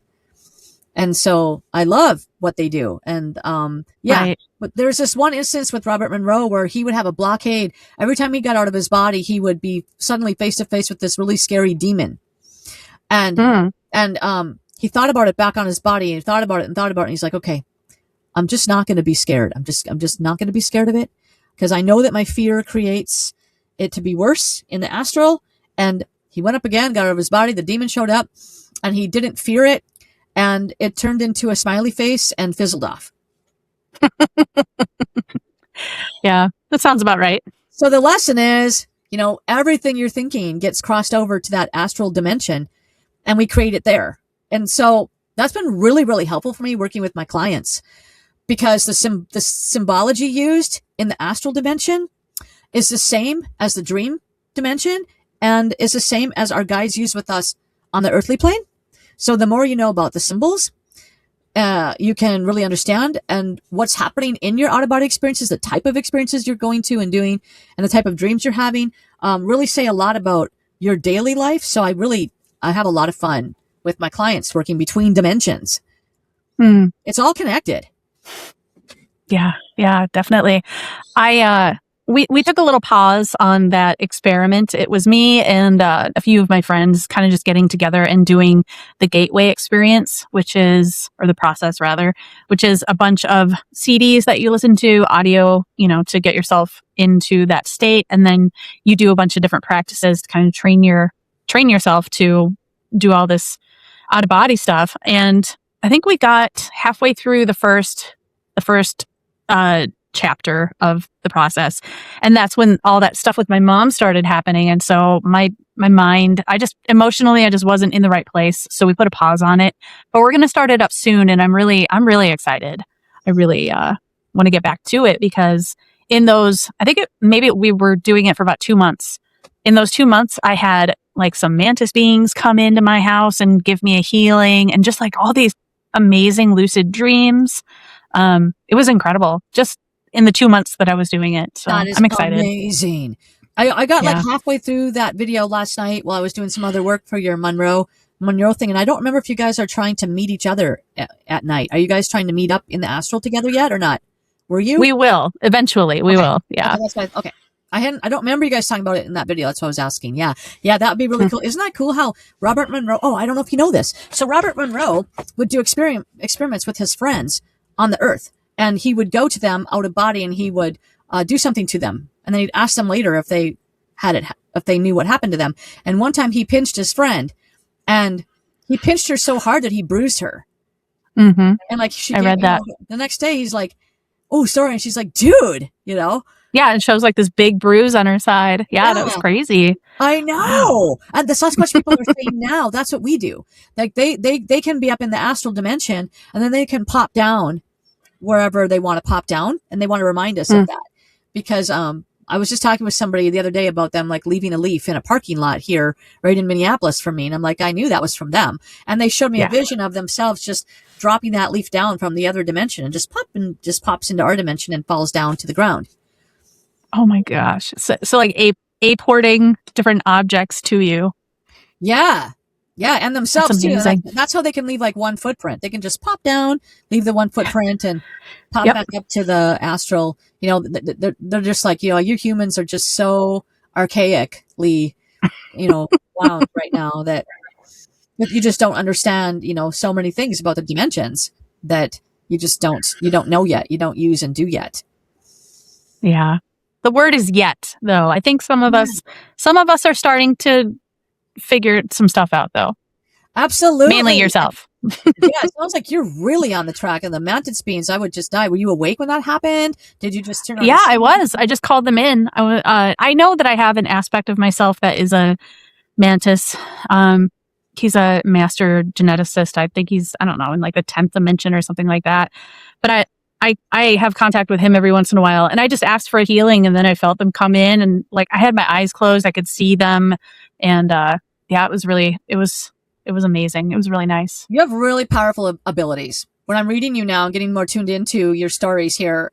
And so I love what they do. And, Right. but there's this one instance with Robert Monroe where he would have a blockade. Every time he got out of his body, he would be suddenly face to face with this really scary demon. And he thought about it back on his body and thought about it. And he's like, okay, I'm just not going to be scared. I'm just not going to be scared of it because I know that my fear creates it to be worse in the astral. And he went up again, got out of his body. The demon showed up and he didn't fear it. And it turned into a smiley face and fizzled off. Yeah, that sounds about right. So the lesson is, everything you're thinking gets crossed over to that astral dimension and we create it there. And so that's been really, really helpful for me working with my clients because the symbology used in the astral dimension is the same as the dream dimension and is the same as our guides use with us on the earthly plane. So the more you know about the symbols, you can really understand and what's happening in your out-of-body experiences, the type of experiences you're going to and doing, and the type of dreams you're having, really say a lot about your daily life. So I have a lot of fun with my clients working between dimensions. It's all connected. Yeah, definitely. We took a little pause on that experiment. It was me and a few of my friends kind of just getting together and doing the gateway experience, or the process rather, which is a bunch of CDs that you listen to, audio, to get yourself into that state. And then you do a bunch of different practices to kind of train yourself to do all this out of body stuff. And I think we got halfway through the first chapter of the process. And that's when all that stuff with my mom started happening. And so my mind, I just emotionally, I just wasn't in the right place. So we put a pause on it, but we're going to start it up soon. And I'm really excited. I really want to get back to it because in those, maybe we were doing it for about 2 months. In those 2 months, I had like some mantis beings come into my house and give me a healing and just like all these amazing lucid dreams. It was incredible just in the 2 months that I was doing it. So That is I'm excited. amazing. I got like halfway through that video last night while I was doing some other work for your Monroe thing. And I don't remember if you guys are trying to meet each other at night. Are you guys trying to meet up in the astral together yet or not? Were you? We will eventually. We will. Yeah. Okay, that's fine. Okay. I don't remember you guys talking about it in that video. That's what I was asking. Yeah. Yeah. That would be really cool. Isn't that cool how Robert Monroe, I don't know if you know this. So Robert Monroe would do experiments with his friends on the earth, and he would go to them out of body and he would do something to them. And then he'd ask them later if they knew what happened to them. And one time he pinched his friend, and he pinched her so hard that he bruised her. Mm-hmm. And like I read that. The next day he's like, "Oh, sorry." And she's like, "Dude, you know." Yeah, it shows like this big bruise on her side. Yeah, that was crazy. I know. And the Sasquatch people are saying now that's what we do. Like they can be up in the astral dimension, and then they can pop down wherever they want to pop down, and they want to remind us of that. Because I was just talking with somebody the other day about them like leaving a leaf in a parking lot here right in Minneapolis for me, and I'm like, I knew that was from them. And they showed me a vision of themselves just dropping that leaf down from the other dimension and just pops into our dimension and falls down to the ground. Oh my gosh. So like apporting different objects to you. Yeah. Yeah. And themselves too. Like, that's how they can leave like one footprint. They can just pop down, leave the one footprint and pop back up to the astral. You know, they're just like, you know, you humans are just so archaically, you know, wound right now that you just don't understand, you know, so many things about the dimensions that you don't know yet. You don't use and do yet. Yeah. The word is yet, though. I think some of us are starting to figure some stuff out, though. Absolutely. Mainly yourself. Yeah, it sounds like you're really on the track of the mantis beings. I would just die. Were you awake when that happened? Did you just turn on? Yeah, I was. I just called them in. I know that I have an aspect of myself that is a mantis. He's a master geneticist. I think he's, I don't know, in like the 10th dimension or something like that. But I have contact with him every once in a while, and I just asked for a healing, and then I felt them come in, and like I had my eyes closed, I could see them, and yeah, it was amazing. It was really nice. You have really powerful abilities. When I'm reading you now and getting more tuned into your stories here,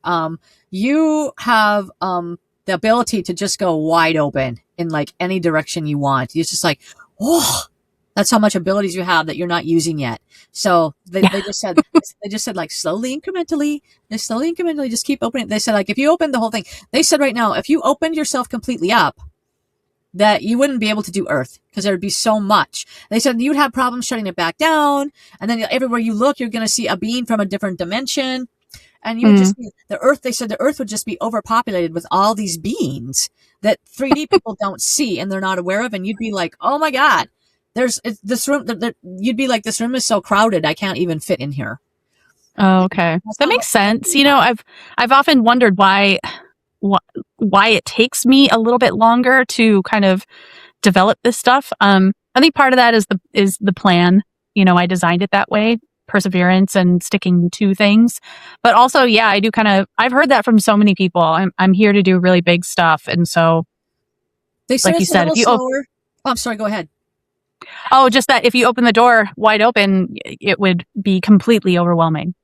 you have the ability to just go wide open in like any direction you want. It's just like, oh. That's how much abilities you have that you're not using yet. So they just said like slowly, incrementally, just keep opening. They said like, if you open the whole thing, they said right now, if you opened yourself completely up, that you wouldn't be able to do Earth because there would be so much. They said you'd have problems shutting it back down. And then everywhere you look, you're going to see a being from a different dimension. And you would just be the Earth. They said the Earth would just be overpopulated with all these beings that 3D people don't see and they're not aware of. And you'd be like, oh my God. There's this room. You'd be like, this room is so crowded, I can't even fit in here. Oh, okay, that makes sense. You know, I've often wondered why it takes me a little bit longer to kind of develop this stuff. I think part of that is the plan. You know, I designed it that way, perseverance and sticking to things. But also, yeah, I do I've heard that from so many people. I'm here to do really big stuff, and so they say like you said, if you I'm sorry, go ahead. Oh, just that if you open the door wide open, it would be completely overwhelming.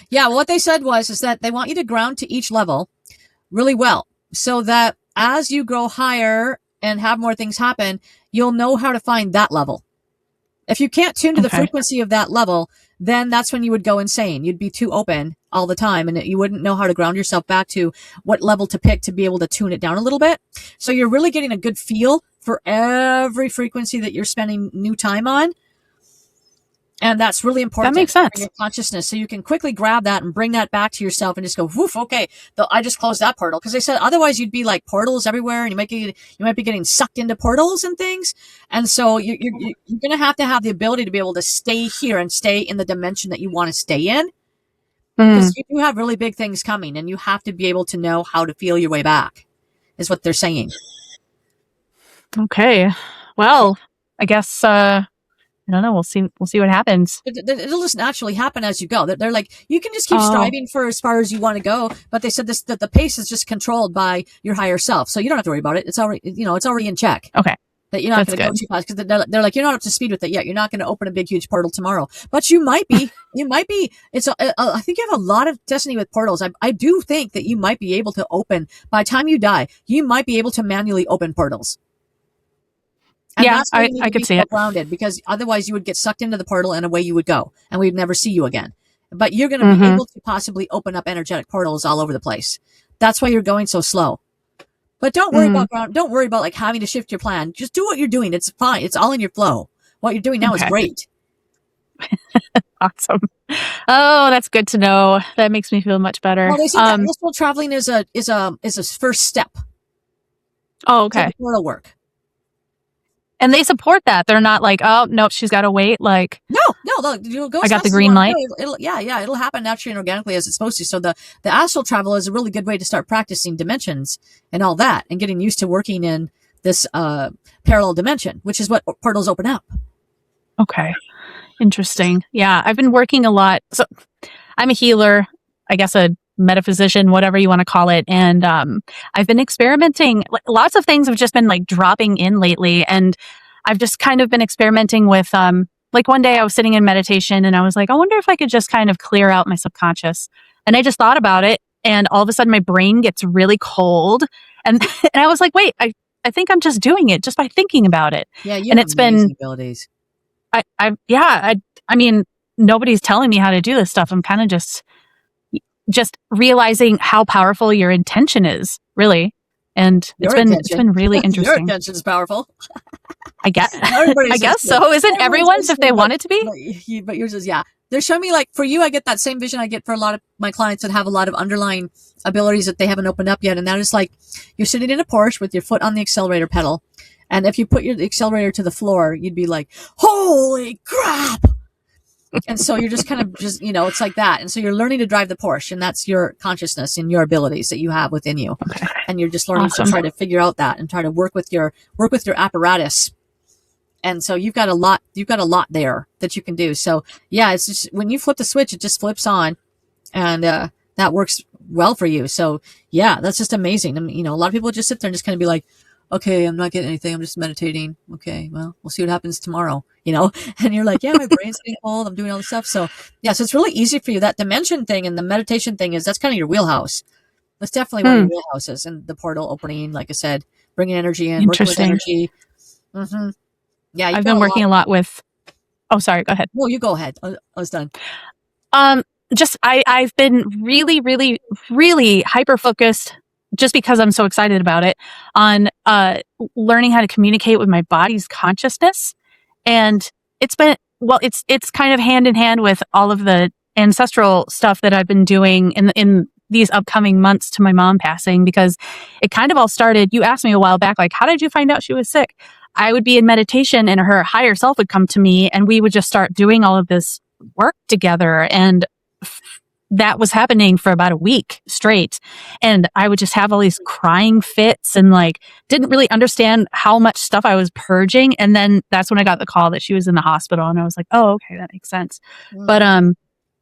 Yeah, what they said is that they want you to ground to each level really well so that as you grow higher and have more things happen, you'll know how to find that level. If you can't tune to the frequency of that level, then that's when you would go insane. You'd be too open all the time and you wouldn't know how to ground yourself back to what level to pick to be able to tune it down a little bit. So you're really getting a good feel for every frequency that you're spending new time on. And that's really important. That makes sense. For your consciousness. So you can quickly grab that and bring that back to yourself and just go, woof, okay, I just closed that portal. Because they said otherwise you'd be like portals everywhere and you might be getting sucked into portals and things. And so you're going to have the ability to be able to stay here and stay in the dimension that you want to stay in. Mm, Because you do have really big things coming, and you have to be able to know how to feel your way back, is what they're saying. okay. Well, I guess I don't know. We'll see. We'll see what happens. It'll just naturally happen as you go. They're like, you can just keep Oh, striving for as far as you want to go, but they said this that the pace is just controlled by your higher self, so you don't have to worry about it. It's already, it's already in check. okay. That you're not That's going to go good. too fast, because they're like, you're not up to speed with it yet. You're not going to open a big huge portal tomorrow, but you might be. You might be. I think you have a lot of destiny with portals. I do think that you might be able to open, by the time you die, you might be able to manually open portals. And Yeah, that's where you need I to could be see so it. grounded, because otherwise you would get sucked into the portal and away you would go, and we'd never see you again. But you're going to be Mm-hmm. able to possibly open up energetic portals all over the place. That's why you're going so slow. But don't worry Mm, about don't worry about like having to shift your plan. Just do what you're doing. It's fine. It's all in your flow. What you're doing now is okay. great. Awesome. Oh, that's good to know. That makes me feel much better. Well, they say that astral traveling is a first step Oh, to the okay. portal work. And they support that. They're not like, oh, nope, she's got to wait. Like, No, no, look, you'll go I as got fast the as you green want to light. go. Yeah, it'll happen naturally and organically as it's supposed to. So the astral travel is a really good way to start practicing dimensions and all that, and getting used to working in this parallel dimension, which is what portals open up. Okay. Interesting. Yeah, I've been working a lot. So I'm a healer, I guess a metaphysician, whatever you want to call it. And I've been experimenting. Lots of things have just been like dropping in lately. And I've just kind of been experimenting with, like one day I was sitting in meditation and I was like, I wonder if I could just kind of clear out my subconscious. And I just thought about it. And all of a sudden my brain gets really cold. And, and I was like, wait, I think I'm just doing it just by thinking about it. Yeah, you And have it's been, amazing abilities. I mean, nobody's telling me how to do this stuff. I'm kind of just realizing how powerful your intention is, really. And Your it's attention, been really your interesting. attention is powerful. I guess I Everybody's guess listening. so. Isn't Everyone's everyone's if they listening, want it to be? but yours is, yeah. They're showing me, like, for you, I get that same vision I get for a lot of my clients that have a lot of underlying abilities that they haven't opened up yet. And that is like, you're sitting in a Porsche with your foot on the accelerator pedal. And if you put your accelerator to the floor, you'd be like, holy crap. And so you're just kind of it's like that. And so you're learning to drive the Porsche, and that's your consciousness and your abilities that you have within you. Okay. And you're just learning Awesome. to try to figure out that and try to work with your apparatus. And so you've got a lot there that you can do. So yeah, it's just when you flip the switch, it just flips on, and that works well for you. So yeah, that's just amazing. I mean, a lot of people just sit there and just kind of be like, okay, I'm not getting anything. I'm just meditating. Okay, well, we'll see what happens tomorrow, and you're like, yeah, my brain's getting cold. I'm doing all this stuff. So yeah, so it's really easy for you. That dimension thing and the meditation thing that's kind of your wheelhouse. That's definitely one of your wheelhouses. And the portal opening, like I said, bringing energy in, working with Interesting. energy. Mm-hmm. Yeah, I've been working a lot with. Oh, sorry. Go ahead. No, you go ahead. I was done. Just I've been really, really, really hyper focused, just because I'm so excited about it, on learning how to communicate with my body's consciousness. And it's kind of hand in hand with all of the ancestral stuff that I've been doing in these upcoming months to my mom passing, because it kind of all started. You asked me a while back, like, how did you find out she was sick? I would be in meditation and her higher self would come to me and we would just start doing all of this work together. And that was happening for about a week straight. And I would just have all these crying fits and like didn't really understand how much stuff I was purging. And then that's when I got the call that she was in the hospital. And I was like, oh, okay, that makes sense. But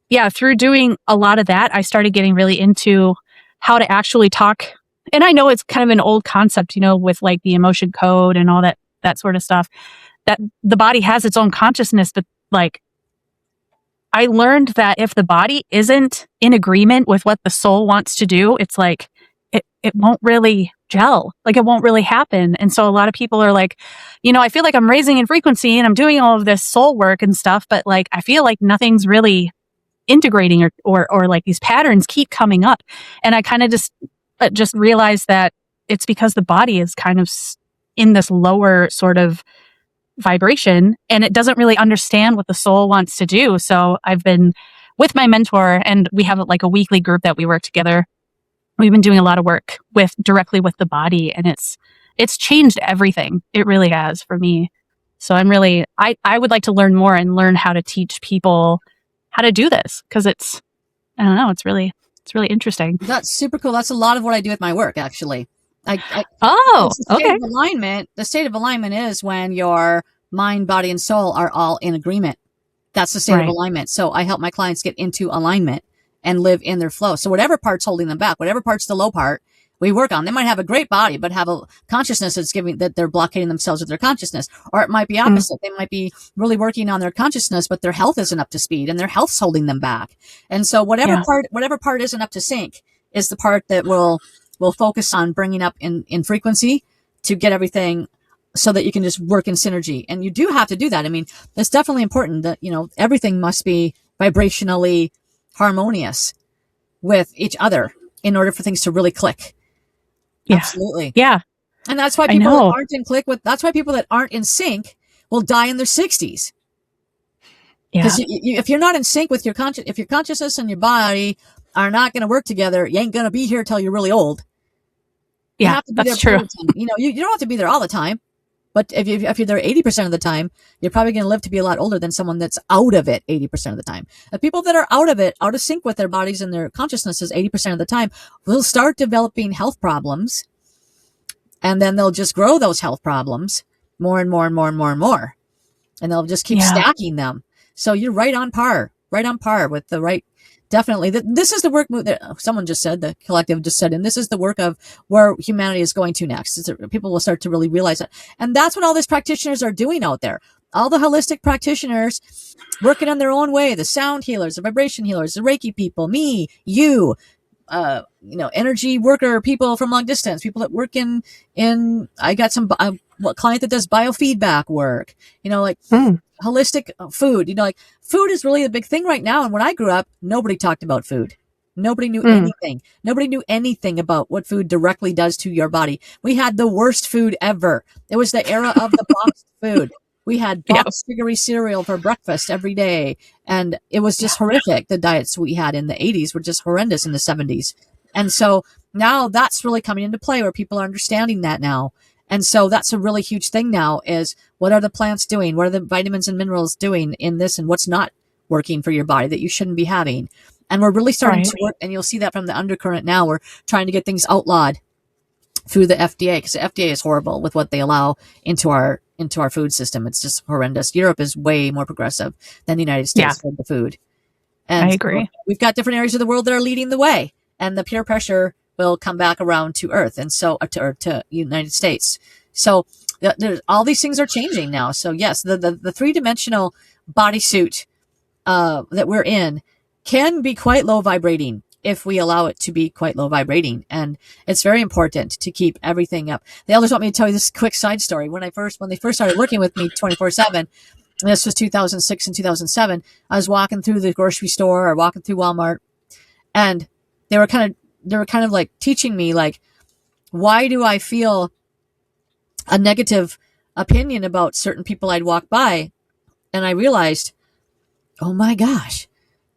yeah, through doing a lot of that, I started getting really into how to actually talk. And I know it's kind of an old concept, with like the emotion code and all that sort of stuff, that the body has its own consciousness. But like, I learned that if the body isn't in agreement with what the soul wants to do, it's like, it won't really gel. Like it won't really happen. And so a lot of people are like, I feel like I'm raising in frequency and I'm doing all of this soul work and stuff, but like, I feel like nothing's really integrating or like these patterns keep coming up. And I kind of just realized that it's because the body is kind of in this lower sort of vibration and it doesn't really understand what the soul wants to do. So I've been with my mentor and we have like a weekly group that we work together. We've been doing a lot of work directly with the body, and it's changed everything. It really has for me. So I would like to learn more and learn how to teach people how to do this, because it's I don't know. It's really interesting. That's super cool. That's a lot of what I do with my work, actually. Oh, It's the state okay. of alignment. The state of alignment is when your mind, body, and soul are all in agreement. That's the state of Right. alignment. So I help my clients get into alignment and live in their flow. So whatever part's holding them back, whatever part's the low part, we work on. They might have a great body, but have a consciousness that's giving that they're blockading themselves with their consciousness. Or it might be Mm, opposite. They might be really working on their consciousness, but their health isn't up to speed and their health's holding them back. And so yeah. whatever part isn't up to sync is the part that will focus on bringing up in frequency to get everything so that you can just work in synergy. And you do have to do that. I mean, it's definitely important that, everything must be vibrationally harmonious with each other in order for things to really click. Yeah. Absolutely. Yeah. And that's why I people that know. aren't in click with, that's why people that aren't in sync will die in their 60s. Yeah. Because if you're not in sync with if your consciousness and your body are not going to work together, you ain't going to be here till you're really old. You Yeah. have to be there That's part true. of the time. You don't have to be there all the time. But if you're there 80% of the time, you're probably going to live to be a lot older than someone that's out of it 80% of the time. The people that are out of it, out of sync with their bodies and their consciousnesses 80% of the time, will start developing health problems. And then they'll just grow those health problems more and more and more and more and more. And they'll just keep Yeah. stacking them. So you're right on par with the right. Definitely. This is the work that someone just said, the collective just said, and this is the work of where humanity is going to next. People will start to really realize that. And that's what all these practitioners are doing out there. All the holistic practitioners working in their own way, the sound healers, the vibration healers, the Reiki people, me, you, energy worker people from long distance, people that work I got some, client that does biofeedback work, like Mm, holistic food, like food is really the big thing right now. And when I grew up, nobody talked about food. Nobody knew mm, anything. Nobody knew anything about what food directly does to your body. We had the worst food ever. It was the era of the boxed food. We had yeah. boxed sugary cereal for breakfast every day. And it was Yeah. just horrific. The diets we had in the 80s were just horrendous in the 70s. And so now that's really coming into play where people are understanding that now. And so that's a really huge thing now is what are the plants doing? What are the vitamins and minerals doing in this and what's not working for your body that you shouldn't be having? And we're really starting Right. to work, and you'll see that from the undercurrent now. We're trying to get things outlawed through the FDA because the FDA is horrible with what they allow into our food system. It's just horrendous. Europe is way more progressive than the United Yeah. States for the food. I And so agree. we've got different areas of the world that are leading the way, and the peer pressure will come back around to Earth and so to United States. So all these things are changing now. So yes, the 3-dimensional bodysuit that we're in can be quite low vibrating if we allow it to be quite low vibrating. And it's very important to keep everything up. The elders want me to tell you this quick side story. When they first started working with me 24/7, and this was 2006 and 2007, I was walking through the grocery store or walking through Walmart, and they were kind of like teaching me, like, why do I feel a negative opinion about certain people I'd walk by? And I realized, oh my gosh,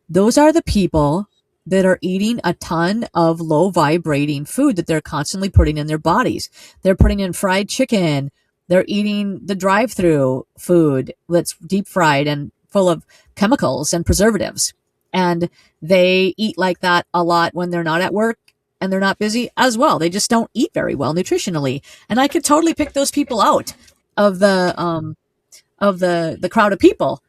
those are the people that are eating a ton of low vibrating food that they're constantly putting in their bodies. They're putting in fried chicken. They're eating the drive-through food that's deep fried and full of chemicals and preservatives. And they eat like that a lot when they're not at work and they're not busy as well. They just don't eat very well nutritionally. And I could totally pick those people out of the crowd of people.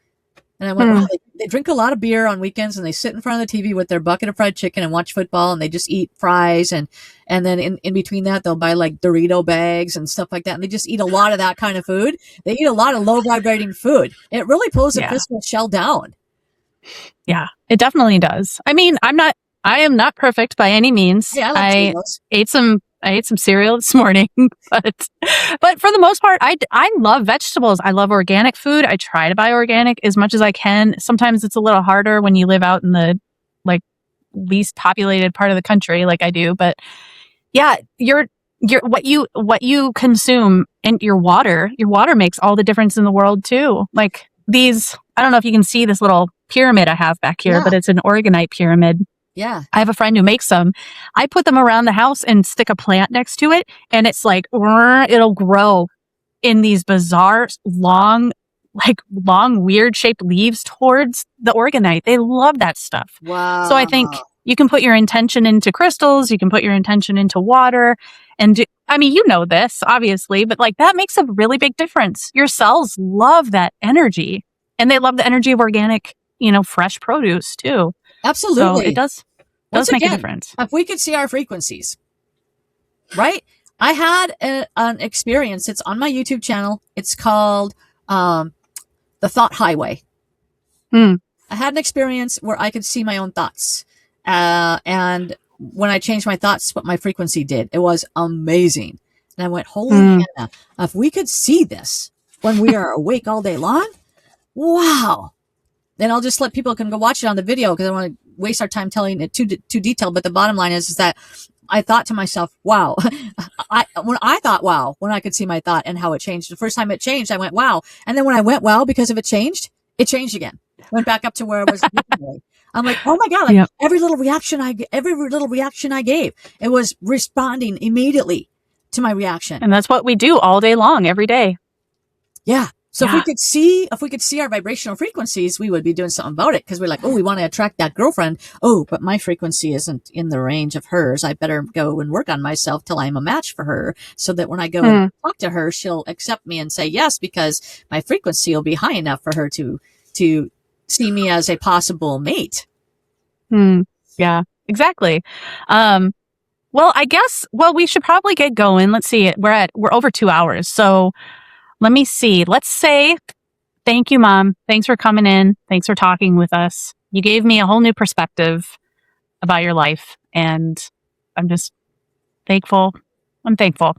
And I went, wow, Mm, they drink a lot of beer on weekends and they sit in front of the TV with their bucket of fried chicken and watch football and they just eat fries. And then in between that, they'll buy like Dorito bags and stuff like that. And they just eat a lot of that kind of food. They eat a lot of low vibrating food. It really pulls the yeah. physical shell down. Yeah. It definitely does. I mean, I am not perfect by any means. Hey, I like tomatoes. I ate some cereal this morning, but for the most part, I love vegetables. I love organic food. I try to buy organic as much as I can. Sometimes it's a little harder when you live out in the like least populated part of the country, like I do. But yeah, what you consume and your water makes all the difference in the world too. Like these, I don't know if you can see this little pyramid I have back here, Yeah. but it's an organite pyramid. Yeah. I have a friend who makes them. I put them around the house and stick a plant next to it, and it's like it'll grow in these bizarre, long, like long, weird shaped leaves towards the organite. They love that stuff. So I think Wow. you can put your intention into crystals, you can put your intention into water, and I mean, you know this, obviously, but like that makes a really big difference. Your cells love that energy, and they love the energy of organic, fresh produce too. So it Absolutely. Once does make a again, difference. if we could see our frequencies, right? I had an experience. It's on my YouTube channel. It's called The Thought Highway. Hmm. I had an experience where I could see my own thoughts. And when I changed my thoughts, what my frequency did, it was amazing. And I went, holy Hannah, if we could see this when we are awake all day long, wow. Then I'll just let people can go watch it on the video because I don't want to waste our time telling it too detailed. But the bottom line is that I thought to myself, wow. When I could see my thought and how it changed. The first time it changed, I went, wow. And then when I went, wow, because if it changed again. Went back up to where I was originally. I'm like, oh my God, like every little reaction I gave, it was responding immediately to my reaction. And that's what we do all day long, every day. Yeah. So if we could see our vibrational frequencies, we would be doing something about it because we're like, oh, we want to attract that girlfriend. Oh, but my frequency isn't in the range of hers. I better go and work on myself till I'm a match for her so that when I go and talk to her, she'll accept me and say yes because my frequency will be high enough for her to see me as a possible mate. Yeah, exactly. Well, I guess, we should probably get going. Let's see. We're over 2 hours. So let me see. Let's say, thank you, Mom. Thanks for coming in. Thanks for talking with us. You gave me a whole new perspective about your life, and I'm just thankful. I'm thankful.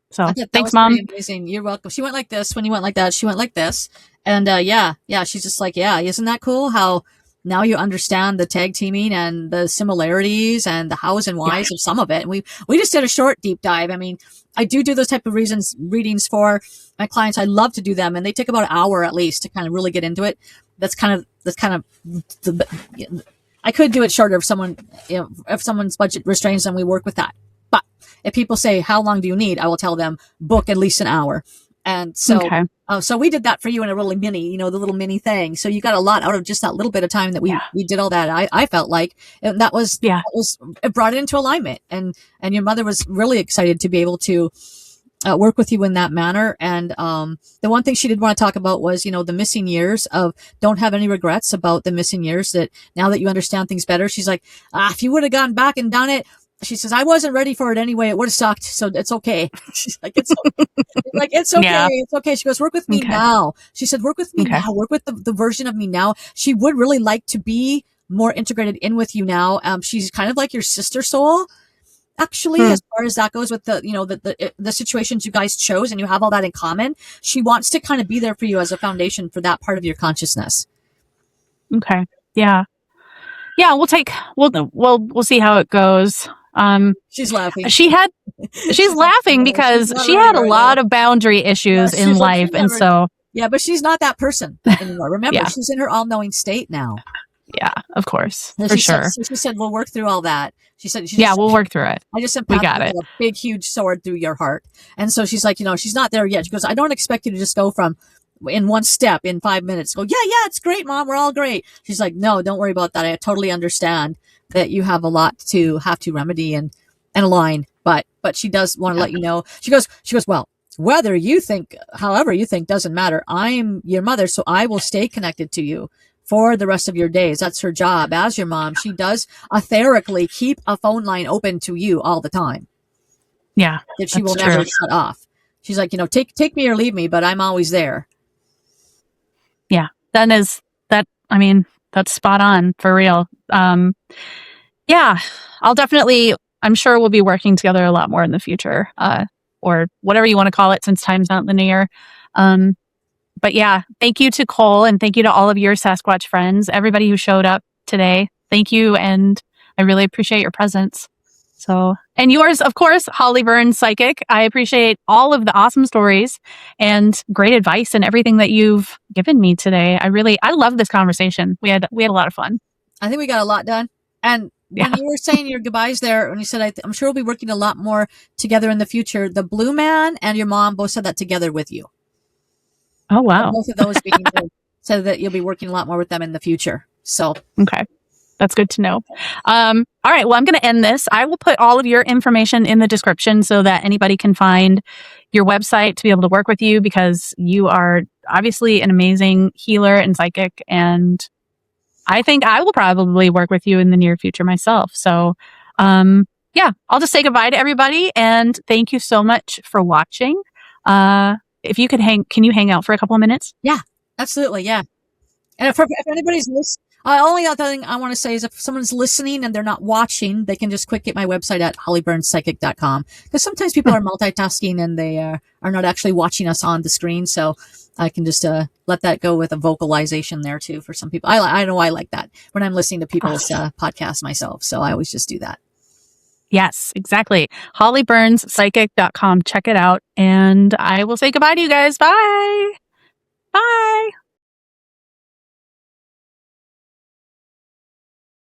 So thanks, Mom. Amazing. You're welcome. She went like this when you went like that. She went like this. And she's just like, yeah, isn't that cool how now you understand the tag teaming and the similarities and the hows and whys of some of it. And we just did a short deep dive. I mean, I do those type of readings for my clients. I love to do them, and they take about an hour at least to kind of really get into it. I could do it shorter if someone's budget restrains them, we work with that. But if people say, how long do you need? I will tell them, book at least an hour. And so, so we did that for you in a really mini, the little mini thing. So you got a lot out of just that little bit of time that we did all that. I felt like, and it brought it into alignment, and your mother was really excited to be able to work with you in that manner. And the one thing she did want to talk about was, the missing years of don't have any regrets about the missing years, that now that you understand things better, she's like, if you would have gone back and done it, she says, I wasn't ready for it anyway. It would have sucked. So it's okay. She's like, it's okay. It's okay. Yeah. It's okay. She goes, work with me now. She said, work with me now. Work with the version of me now. She would really like to be more integrated in with you now. She's kind of like your sister soul, actually, as far as that goes with the situations you guys chose, and you have all that in common. She wants to kind of be there for you as a foundation for that part of your consciousness. Okay. Yeah. Yeah. We'll see how it goes. She's laughing. She's laughing because she had a lot of boundary issues in life. And so, but she's not that person anymore. Remember, she's in her all-knowing state now. Yeah, of course. For sure. She said, we'll work through all that. She said, we'll work through it. I just we got it. A big, huge sword through your heart. And so she's like, she's not there yet. She goes, I don't expect you to just go from in one step in 5 minutes. Go, yeah, it's great, Mom. We're all great. She's like, no, don't worry about that. I totally understand that you have a lot to have to remedy and align. But she does want to let you know. She goes, well, however you think doesn't matter. I'm your mother, so I will stay connected to you for the rest of your days. That's her job as your mom. She does etherically keep a phone line open to you all the time. Yeah. That she will never shut off. She's like, take me or leave me, but I'm always there. Yeah. That's spot on for real. I'm sure we'll be working together a lot more in the future, or whatever you want to call it, since time's not linear. But yeah, thank you to Cole, and thank you to all of your Sasquatch friends, everybody who showed up today. Thank you. And I really appreciate your presence. So, and yours, of course, Holly Burns, Psychic. I appreciate all of the awesome stories and great advice and everything that you've given me today. I love this conversation. We had a lot of fun. I think we got a lot done. And when you were saying your goodbyes there, when you said, I'm sure we'll be working a lot more together in the future, the Blue Man and your mom both said that together with you. Oh, wow. Both of those beings said that you'll be working a lot more with them in the future. So, Okay. That's good to know. All right. Well, I'm going to end this. I will put all of your information in the description so that anybody can find your website to be able to work with you, because you are obviously an amazing healer and psychic. And I think I will probably work with you in the near future myself. So, yeah, I'll just say goodbye to everybody. And thank you so much for watching. If you could can you hang out for a couple of minutes? yeah, absolutely. Yeah. And if anybody's listening, only other thing I want to say is if someone's listening and they're not watching, they can just quick get my website at hollyburnspsychic.com, because sometimes people are multitasking and they are not actually watching us on the screen. So I can just let that go with a vocalization there too for some people. I know I like that when I'm listening to people's podcasts myself. So I always just do that. Yes, exactly. hollyburnspsychic.com. Check it out. And I will say goodbye to you guys. Bye. Bye.